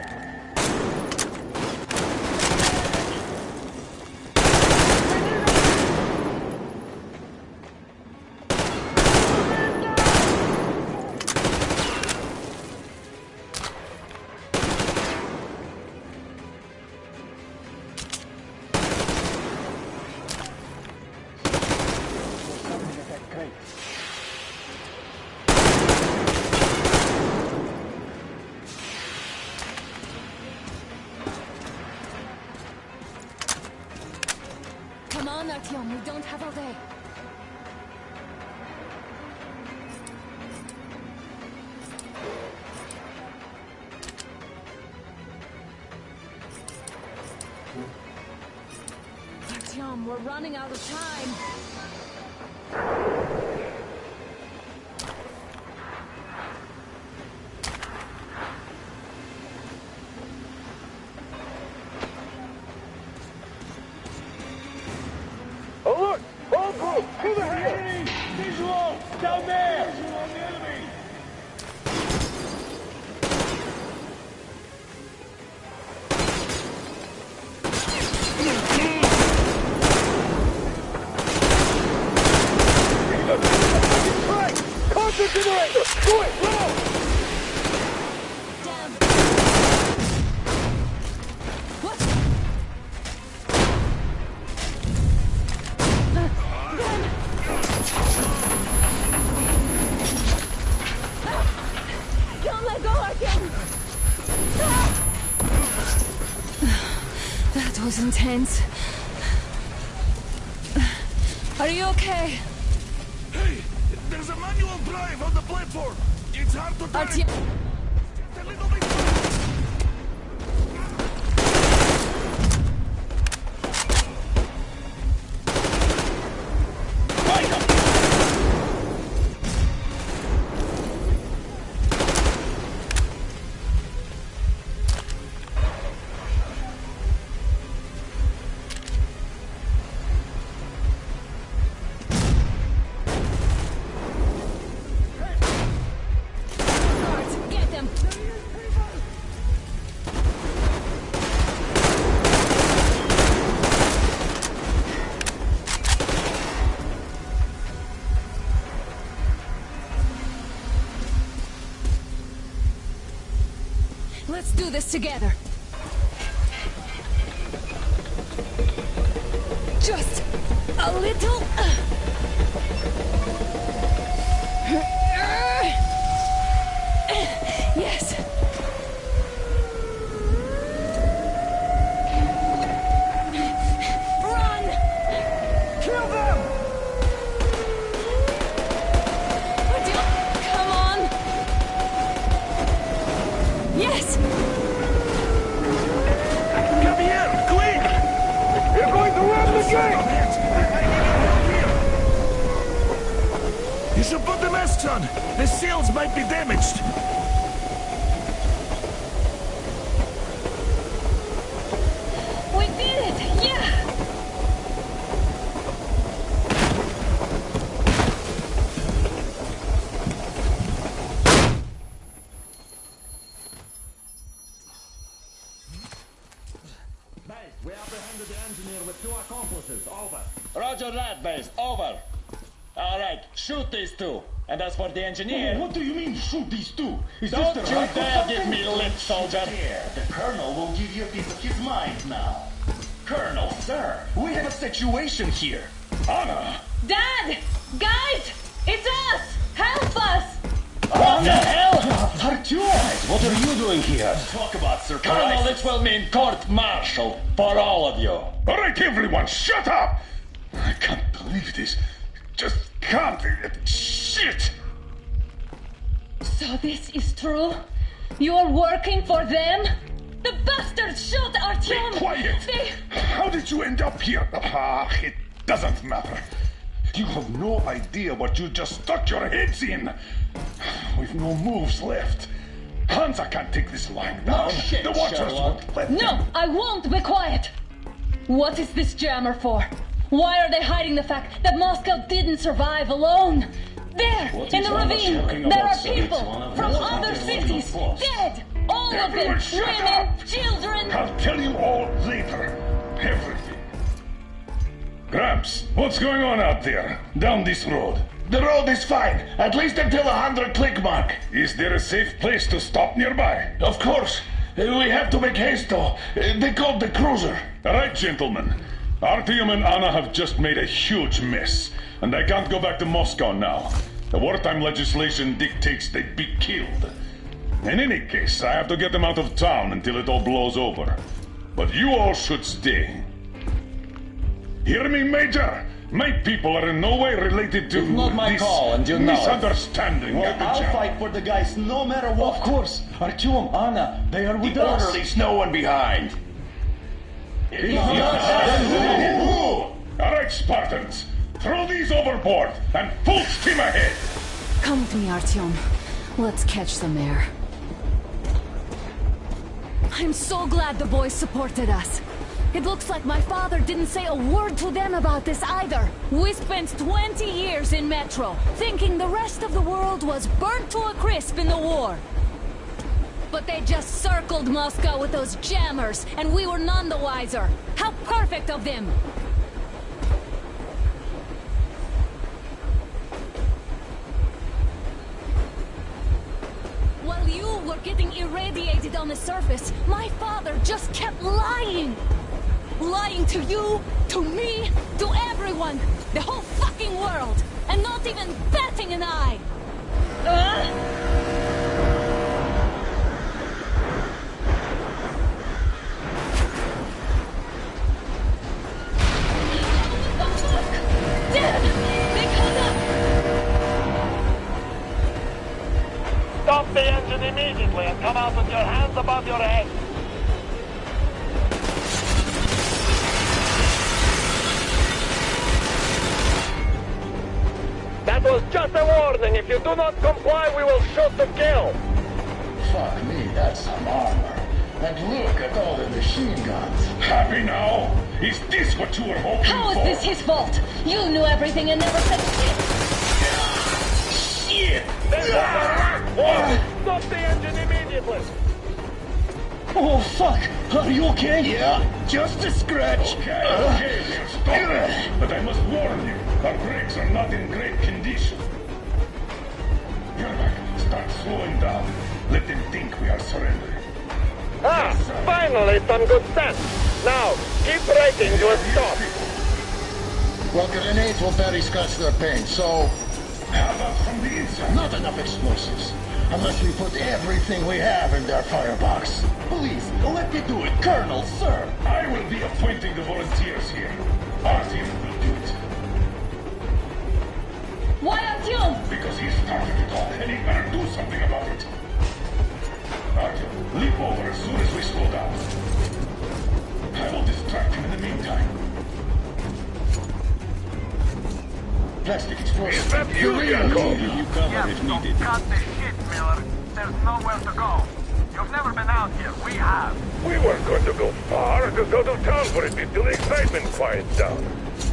Come on, Artyom, we don't have all day. Artyom, we're running out of time.
Alert! All group, to the head!
Visual! Down there! Visual on the enemy!
was intense. Are you okay?
Hey! There's a manual drive on the platform! It's hard to turn it! Just a little bit...
Let's do this together. Just a little... Yes. Run! Kill them! Come on! Yes!
Come here, quick!
You're going to ram the gate!
You should put the masks on. The seals might be damaged.
We did it! Yeah!
We apprehended the engineer with 2 accomplices. Over.
Roger that, base. Over. All right, shoot these 2. And as for the engineer...
What do you mean, shoot these 2? Is
Don't
this the
you
right
dare give me lip, soldier.
Here, the Colonel will give you a piece of his mind now. Colonel, sir, we have a situation here.
Anna!
Dad! Guys! It's us! Help us!
What the hell?
Artyom!
What are you doing here?
Talk about surprise.
Colonel, this will mean court-martial for all of you.
All right, everyone, shut up! I can't believe this. Just can't. Shit!
So this is true? You're working for them? The bastards shot Artyom!
Be quiet! How did you end up here? It doesn't matter. You have no idea what you just stuck your heads in. We've no moves left. Hansa can't take this lying down.
shit,
The Watchers
Sherlock.
won't let
No,
them.
I won't be quiet! What is this jammer for? Why are they hiding the fact that Moscow didn't survive alone? There,
What
in
is
the
Anna
ravine,
talking
there
about,
are
sir?
people
It's one of
from
those
other
that they
cities,
want to
dead! All of them,
Everyone shut
women,
up!
children!
I'll tell you all later. Everything. Gramps, what's going on out there? Down this road?
The road is fine, at least until 100 click mark.
Is there a safe place to stop nearby?
Of course. We have to make haste though. They called the cruiser.
All right, gentlemen. Artyom and Anna have just made a huge mess, and they can't go back to Moscow now. The wartime legislation dictates they be killed. In any case, I have to get them out of town until it all blows over. But you all should stay. Hear me, Major? My people are in no way related to
It's not my
this
call, and you know it.
misunderstanding.
Well,
at the
I'll
jam.
fight for the guys no matter what. Of course. Artyom, Anna, they are with
The
us.
orderlies, no one behind.
All right, Spartans. Throw these overboard and full steam ahead.
Come with me, Artyom. Let's catch some air. I'm so glad the boys supported us. It looks like my father didn't say a word to them about this either. We spent 20 years in Metro, thinking the rest of the world was burnt to a crisp in the war. But they just circled Moscow with those jammers, and we were none the wiser. How perfect of them! While you were getting irradiated on the surface, my father just kept lying! Lying to you, to me, to everyone! The whole fucking world! And not even batting an eye!
come out with your hands above your head.
That was just a warning. If you do not comply, we will shoot to kill.
Fuck me, that's some armor. And look at all the machine guns.
Happy now? Is this what you were hoping
How
for?
is this his fault? You knew everything and never said shit.
Shit!
This is the last warning. Stop the engine immediately.
Oh, fuck! Are you okay? Yeah, just a scratch.
Okay, we'll stop. But I must warn you, our brakes are not in great condition. Yermak, start slowing down. Let them think we are surrendering.
Ah, finally some good sense. Now, keep braking to a stop.
Well, grenades will barely scratch their paint, so...
How about from the inside?
Not enough explosives. Unless we put everything we have in their firebox.
Please, let me do it, Colonel, sir. I will be appointing the volunteers here. Artyom will do it.
Why Artyom?
Because he started it all, and he better do something about it. Artyom, leap over as soon as we slow down. I will distract him in the meantime.
Plastic explosive.
Is that you, Jacob?
Give you cover if needed.
Cut the shit, Miller. There's nowhere to go. You've never been out here. We have.
We weren't going to go far, just out of town for a bit till the excitement quiets down.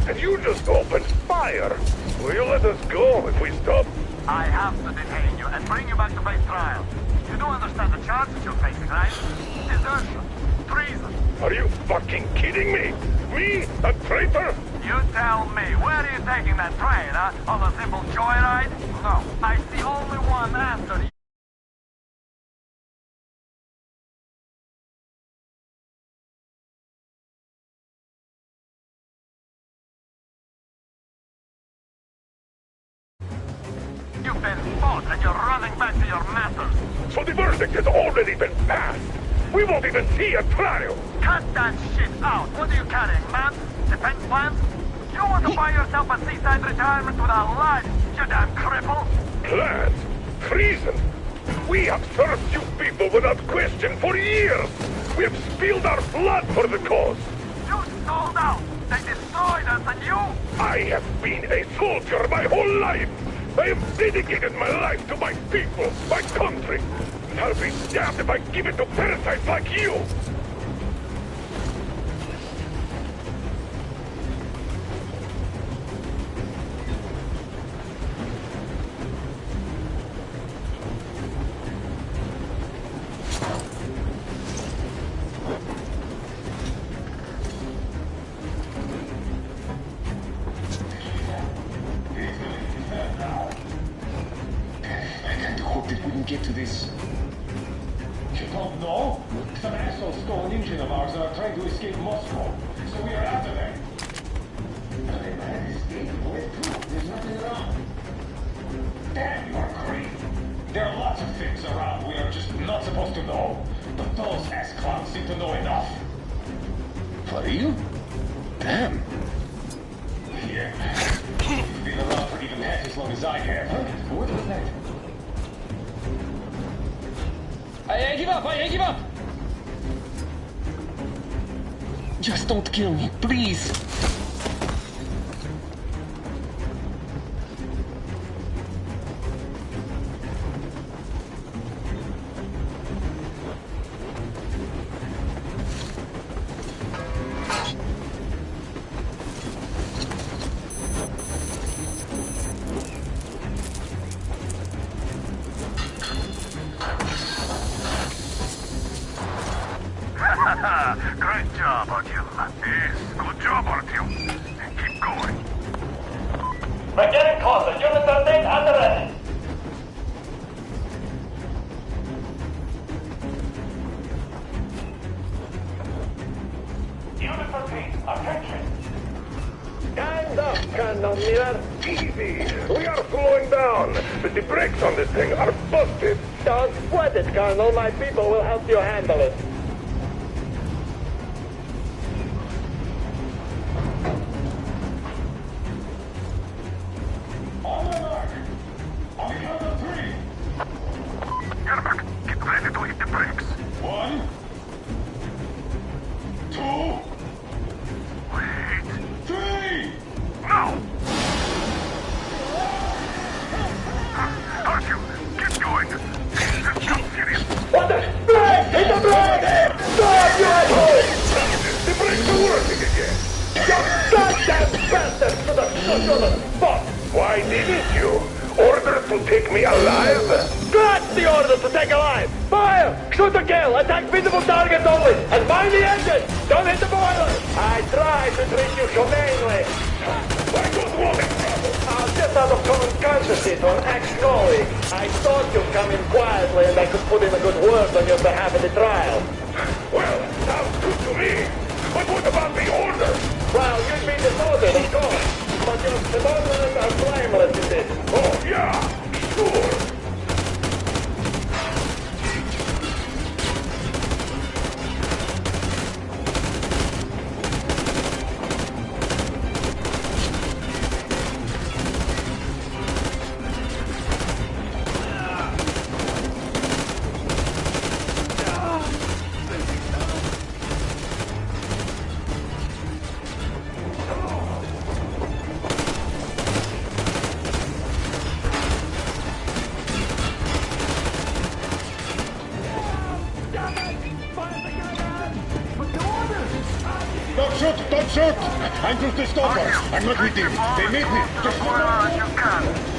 And you just opened fire. Will you let us go if we stop?
I have to detain you and bring you back to base trial. You do understand the charges you're facing, right? Desertion. Treason.
Are you fucking kidding me? Me? A traitor?
You tell me, where are you taking that train, huh? On a simple joyride? No, I see only one answer. You've been fought and you're running back to your masters.
So the verdict has already been passed. We won't even see a trial.
Cut that shit out. What are you carrying, man? Defense plans? You want to buy yourself a seaside retirement without life, you damn cripple?
Plans? Treason? We have served you people without question for years. We have spilled our blood for the cause.
You sold out. They destroyed us and you?
I have been a soldier my whole life. I have dedicated my life to my people, my country. And I'll be damned if I give it to parasites like you.
Get to this.
You don't know? Some assholes stole an engine of ours and are trying to escape Moscow. So we are after them.
They might have escaped bulletproof. There's nothing around.
Damn, you are crazy. There are lots of things around we are just not supposed to know. But those ass clowns seem to know enough.
For real? Damn.
Yeah. You've been around for even half as long as I have. Huh? What was that? I give up! I give up!
Just don't kill me, please.
Great job, Artyom. Yes, good job, Artyom. Keep going. We're getting closer. Units are dead and ready. Unit 13, attention.
Stand up, Colonel Miller. Easy. We are slowing down, but the brakes on this thing are busted. Don't sweat it, Colonel. My people will help you handle it.
Get ready to the brakes.
1, 2,
Wait.
3!
No! Artyom, get going. Don't get him.
What the? Brake! Hit the brake! Stop, you asshole! The brakes are working again. You goddamn bastard! Shut the fuck! Why didn't you? Order to take me alive? That's the order to take alive! Fire! Shoot to kill! Attack visible targets only! And mind the engine! Don't hit the boiler! I tried to treat you humanely! Why was woman trouble? Just out of common courtesy to an ex-colleague. I thought you'd come in quietly and I could put in a good word on your behalf in the trial. Well, sounds good to me. But what about the order? Well, you'd be demoted, of course. But your subordinates are blameless in this. Oh, yeah, sure.
Don't shoot! I'm just a stopper. I'm not with them. They need me. Just
You can.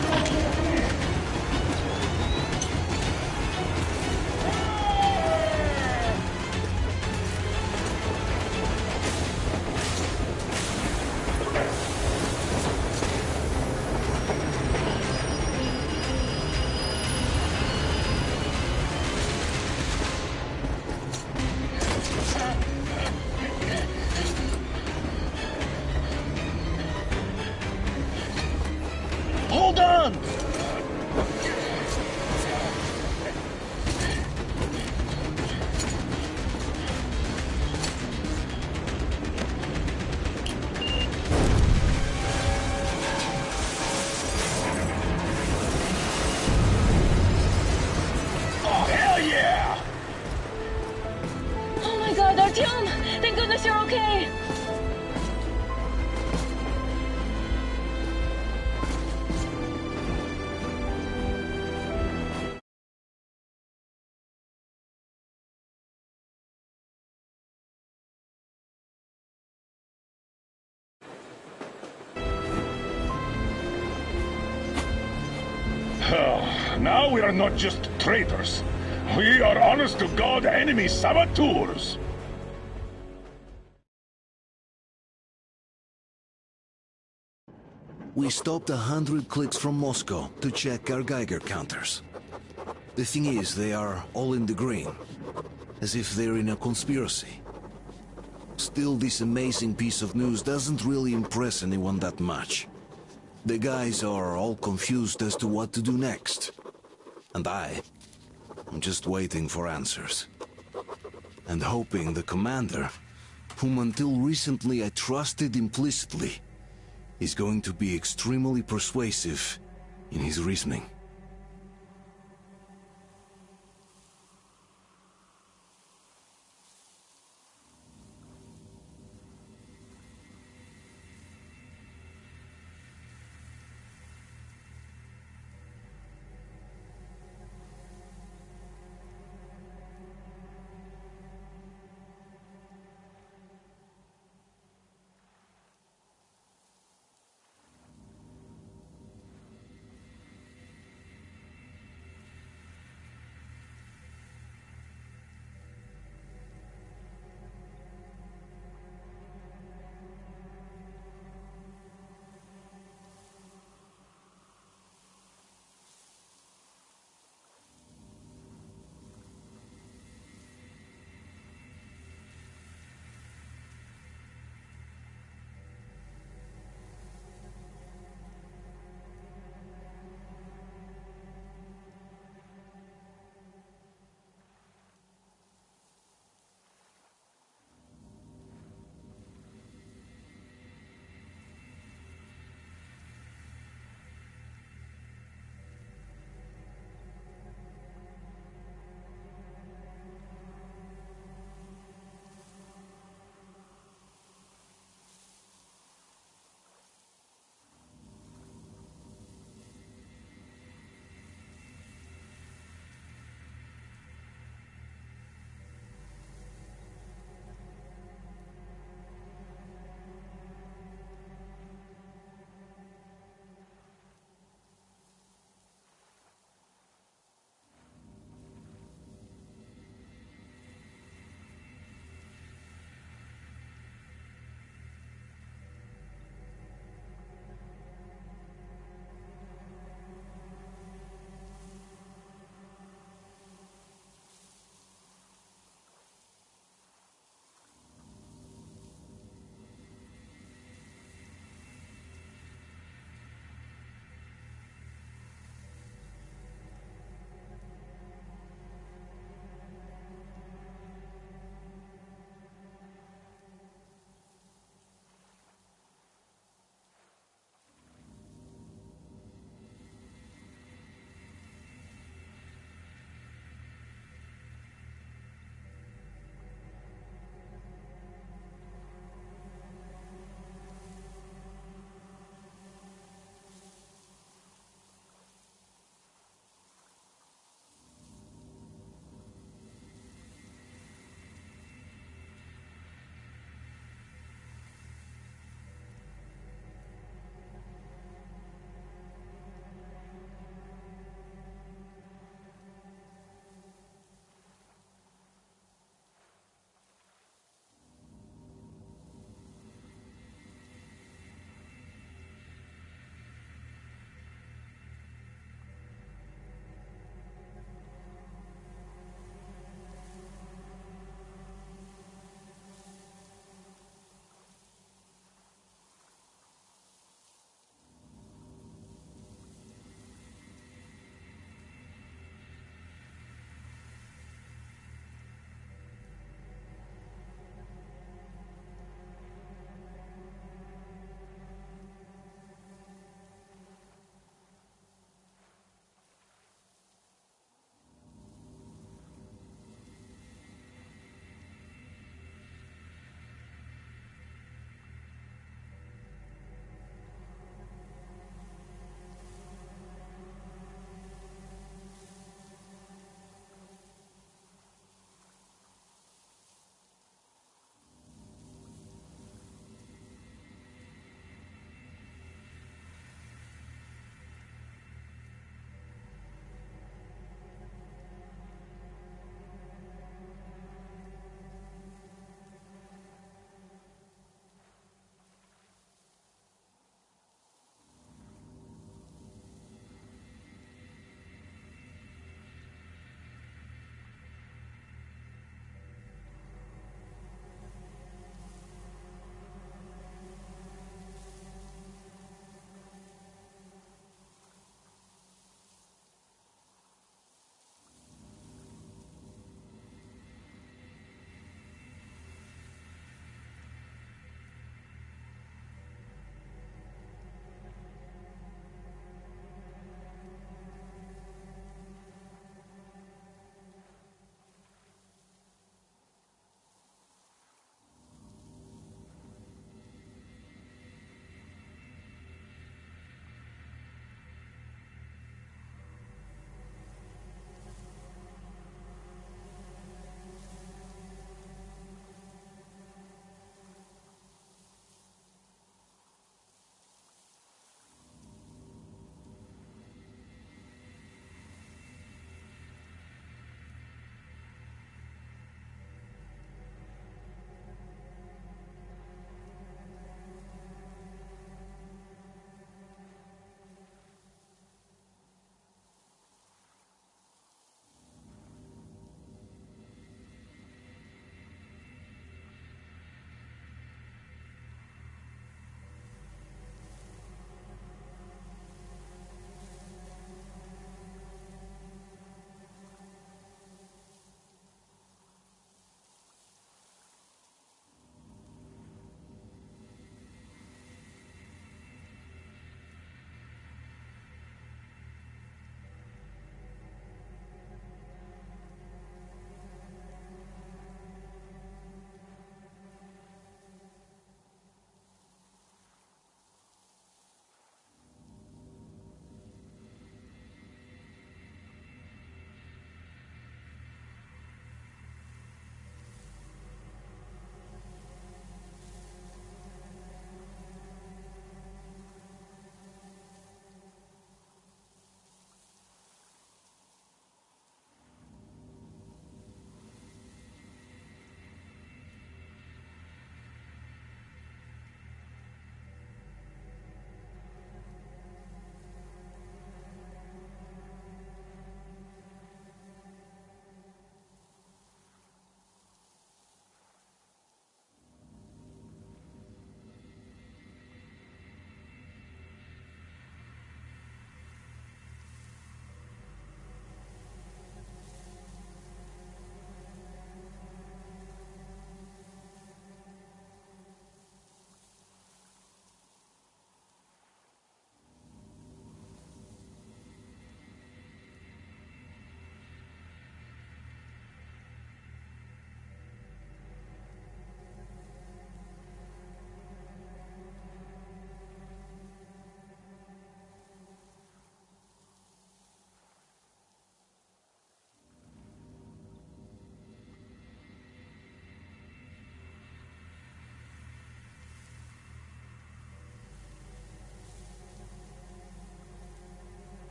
Hold on! Oh, hell yeah!
Oh my god, Artyom! Thank goodness you're okay!
Now we are not just traitors. We are honest-to-God enemy saboteurs.
We stopped 100 clicks from Moscow to check our Geiger counters. The thing is, they are all in the green, as if they're in a conspiracy. Still, this amazing piece of news doesn't really impress anyone that much. The guys are all confused as to what to do next. And I'm just waiting for answers. And hoping the commander, whom until recently I trusted implicitly, is going to be extremely persuasive in his reasoning.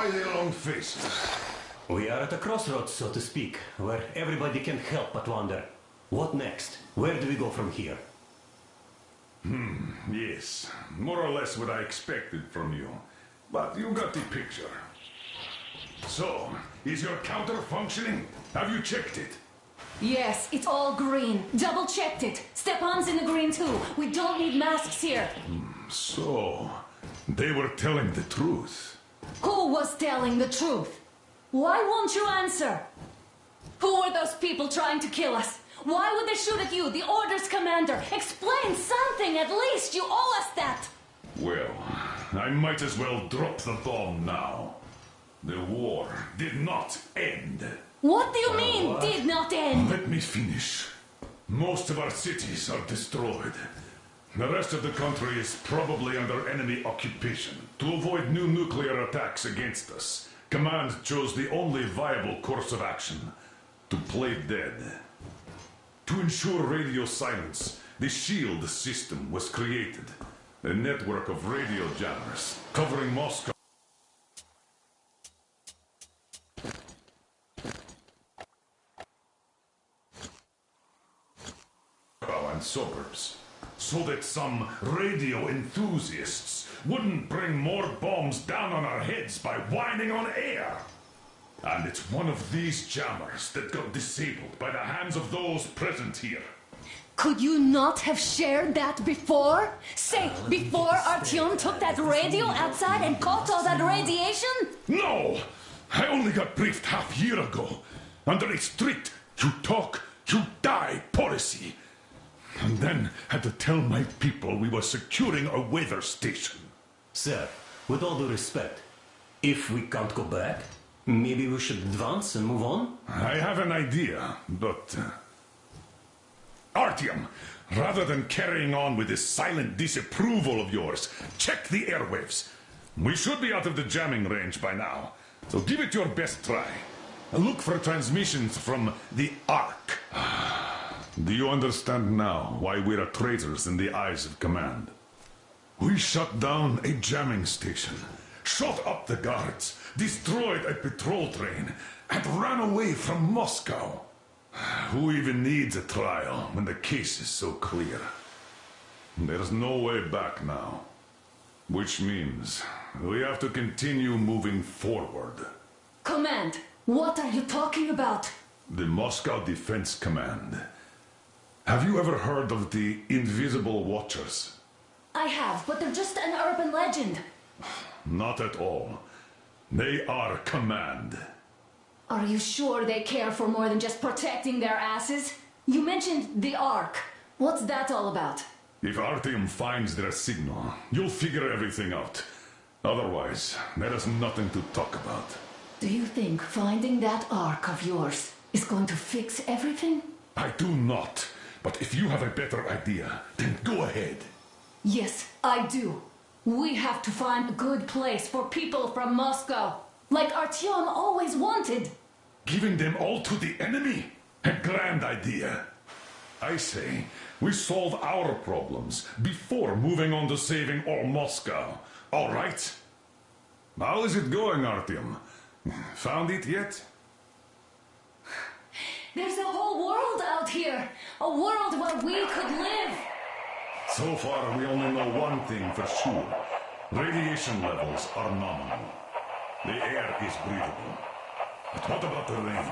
Why the long faces?
We are at a crossroads, so to speak, where everybody can't help but wonder. What next? Where do we go from here?
Yes. More or less what I expected from you. But you got the picture. So, is your counter functioning? Have you checked it?
Yes, it's all green. Double-checked it. Stepan's in the green too. We don't need masks here.
So, they were telling the truth.
Who was telling the truth? Why won't you answer? Who were those people trying to kill us? Why would they shoot at you, the Order's commander? Explain something, at least. You owe us that.
Well, I might as well drop the bomb now. The war did not end.
What do you mean, did not end?
Let me finish. Most of our cities are destroyed. The rest of the country is probably under enemy occupation. To avoid new nuclear attacks against us, Command chose the only viable course of action: to play dead. To ensure radio silence, the SHIELD system was created. A network of radio jammers covering Moscow and suburbs, so that some radio enthusiasts wouldn't bring more bombs down on our heads by whining on air. And it's one of these jammers that got disabled by the hands of those present here.
Could you not have shared that before? Say, before Artyom took that radio outside and caught all that radiation?
No! I only got briefed half year ago, under a strict you talk, you die policy. And then had to tell my people we were securing a weather station.
Sir, with all due respect, if we can't go back, maybe we should advance and move on?
I have an idea, but... Artyom, rather than carrying on with this silent disapproval of yours, check the airwaves. We should be out of the jamming range by now, so give it your best try. Look for transmissions from the Ark. Do you understand now why we're traitors in the eyes of Command? We shut down a jamming station, shot up the guards, destroyed a patrol train, and ran away from Moscow. Who even needs a trial when the case is so clear? There's no way back now. Which means we have to continue moving forward.
Command, what are you talking about?
The Moscow Defense Command. Have you ever heard of the Invisible Watchers?
I have, but they're just an urban legend.
Not at all. They are Command.
Are you sure they care for more than just protecting their asses? You mentioned the Ark. What's that all about?
If Artyom finds their signal, you'll figure everything out. Otherwise, there is nothing to talk about.
Do you think finding that Ark of yours is going to fix everything?
I do not. But if you have a better idea, then go ahead.
Yes, I do. We have to find a good place for people from Moscow, like Artyom always wanted.
Giving them all to the enemy? A grand idea. I say, we solve our problems before moving on to saving all Moscow. All right? How is it going, Artyom? Found it yet?
There's a whole world out here. A world where we could live.
So far, we only know one thing for sure. Radiation levels are nominal. The air is breathable. But what about the rain?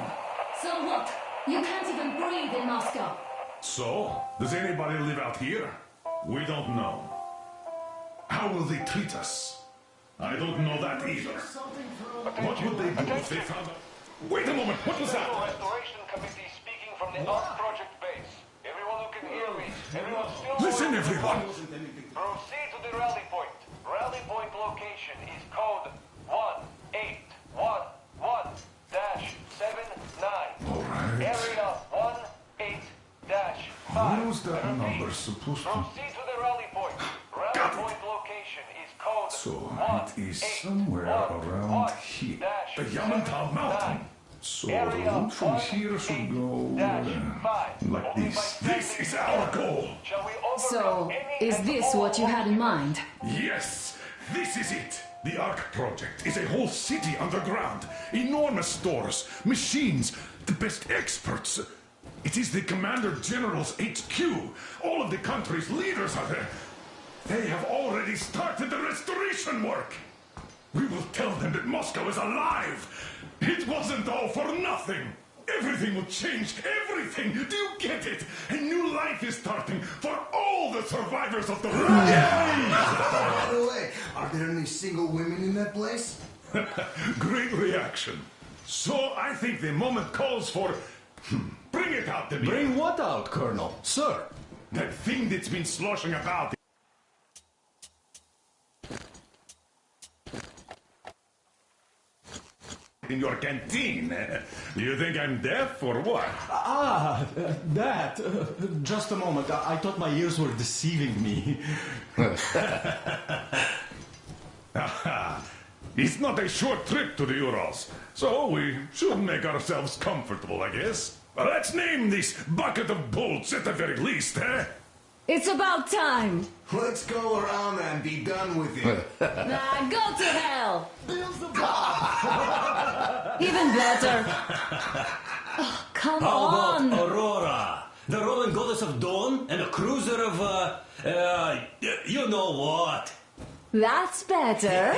So what? You can't even breathe in Moscow.
So, does anybody live out here? We don't know. How will they treat us? I don't know that either. What would they do if they found out? Wait a moment, what was that?
Restoration Committee speaking from the Ark Project base. Everyone who can hear me. Everyone still...
Listen, everyone!
Proceed to the rally point. Rally point location is code 1811-79.
Alright.
Area 18-5.
Where was that number supposed to...
Proceed to the rally point. Rally point location is code
So, it is somewhere around here. The Yamantau Mountain. So, the route from here should go... like this. This is our goal!
So, is this what you had in mind?
Yes! This is it! The Ark Project is a whole city underground. Enormous stores, machines, the best experts. It is the Commander General's HQ. All of the country's leaders are there. They have already started the restoration work. We will tell them that Moscow is alive. It wasn't all for nothing. Everything will change. Everything. Do you get it? A new life is starting for all the survivors of the war.
By the way, are there any single women in that place?
Great reaction. So I think the moment calls for... Bring it out to me.
Bring what out, Colonel? Sir?
That thing that's been sloshing about in your canteen. You think I'm deaf or what?
That. Just a moment. I thought my ears were deceiving me.
It's not a short trip to the Urals, so we should make ourselves comfortable, I guess. Let's name this bucket of bolts at the very least, eh?
It's about time.
Let's go around and be done with it.
Nah, go to hell. Even better. Oh, come on.
How about Aurora, the Roman goddess of dawn, and a cruiser of, you know what?
That's better.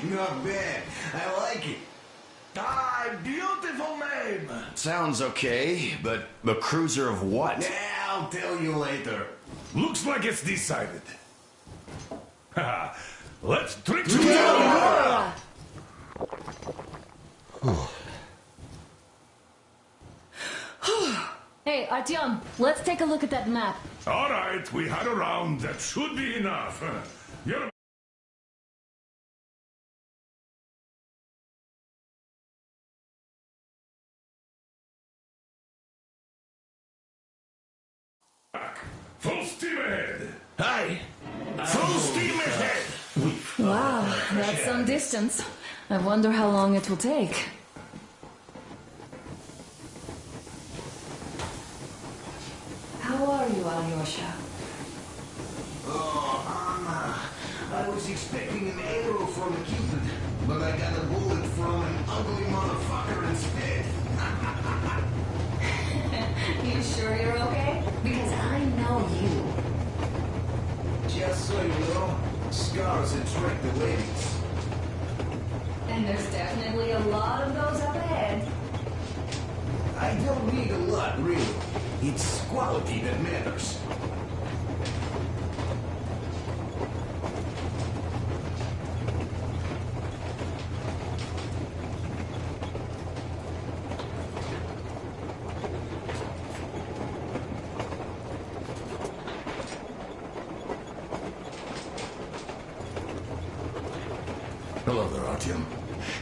Not bad. I like it.
Ah, beautiful name.
Sounds okay, but a cruiser of what?
Yeah, I'll tell you later.
Looks like it's decided. Let's drink to
Aurora. Hey, Artyom, let's take a look at that map.
All right, we had a round. That should be enough. You're... Full steam ahead.
Aye. Full steam ahead.
Wow, that's some distance. I wonder how long it will take. How are you, Alyosha?
Oh, I was expecting an arrow from a Cupid, but I got a bullet from an ugly motherfucker instead.
You sure you're okay? Because I know you.
Just so you know, scars attract the ladies.
And there's definitely a lot of those up ahead.
I don't need a lot, really. It's quality that matters.
Hello there, Artyom.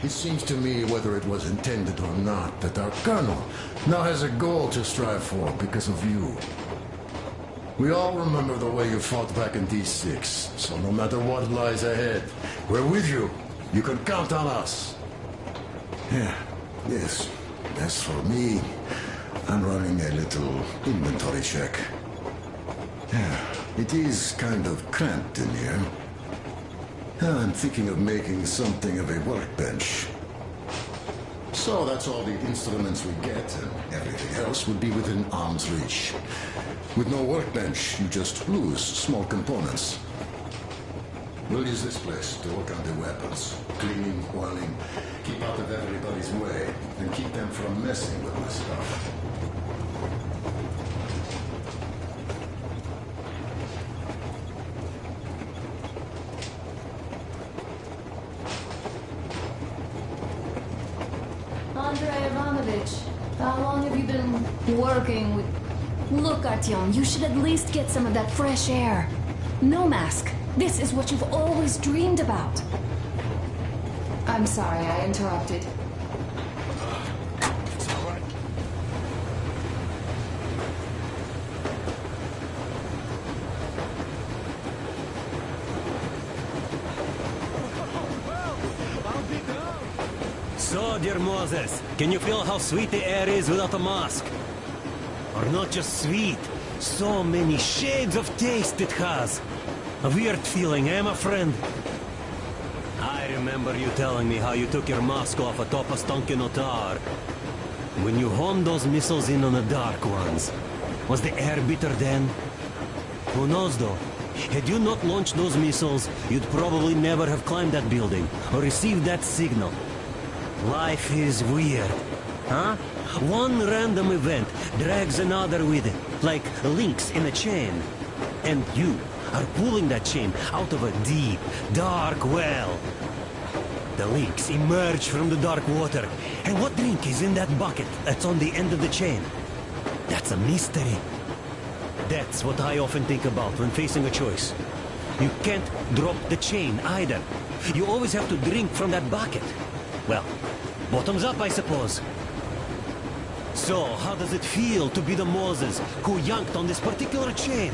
It seems to me, whether it was intended or not, that our colonel now has a goal to strive for because of you. We all remember the way you fought back in D6, so no matter what lies ahead, we're with you. You can count on us. Yeah, yes. As for me, I'm running a little inventory check. Yeah, it is kind of cramped in here. I'm thinking of making something of a workbench. So that's all the instruments we get, and everything else would be within arm's reach. With no workbench, you just lose small components. We'll use this place to work on the weapons. Cleaning, oiling, keep out of everybody's way, and keep them from messing with my stuff.
How long have you been working with... Look, Artyom, you should at least get some of that fresh air. No mask. This is what you've always dreamed about. I'm sorry, I interrupted.
It's all right.
So, dear Moses, can you feel how sweet the air is without a mask? Or not just sweet, so many shades of taste it has. A weird feeling, eh, my friend? I remember you telling me how you took your mask off atop a stonking otar. When you homed those missiles in on the Dark Ones, was the air bitter then? Who knows though? Had you not launched those missiles, you'd probably never have climbed that building or received that signal. Life is weird, huh? One random event drags another with it, like links in a chain. And you are pulling that chain out of a deep, dark well. The links emerge from the dark water. And what drink is in that bucket that's on the end of the chain? That's a mystery. That's what I often think about when facing a choice. You can't drop the chain either. You always have to drink from that bucket. Well, bottoms up, I suppose. So, how does it feel to be the Moses who yanked on this particular chain?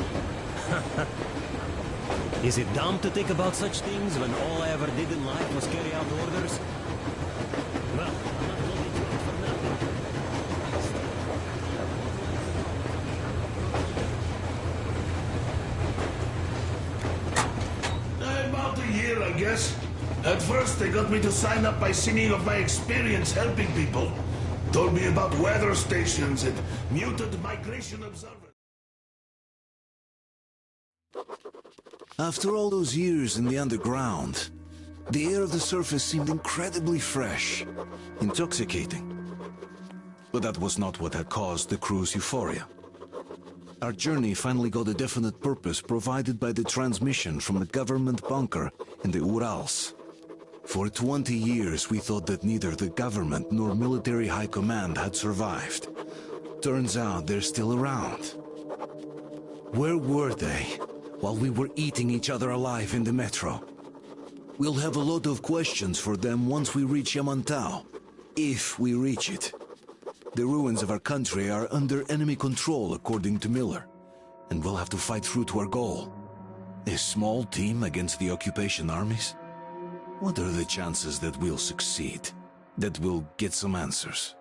Is it dumb to think about such things when all I ever did in life was carry out orders? Well, I'm not holding you out for nothing.
About a year, I guess. At first, they got me to sign up by singing of my experience helping people. Told me about weather stations and muted migration observers.
After all those years in the underground, the air of the surface seemed incredibly fresh, intoxicating. But that was not what had caused the crew's euphoria. Our journey finally got a definite purpose provided by the transmission from the government bunker in the Urals. For 20 years we thought that neither the government nor military high command had survived. Turns out they're still around. Where were they while we were eating each other alive in the metro? We'll have a lot of questions for them once we reach Yamantau, if we reach it. The ruins of our country are under enemy control, according to Miller, and we'll have to fight through to our goal. A small team against the occupation armies? What are the chances that we'll succeed? That we'll get some answers?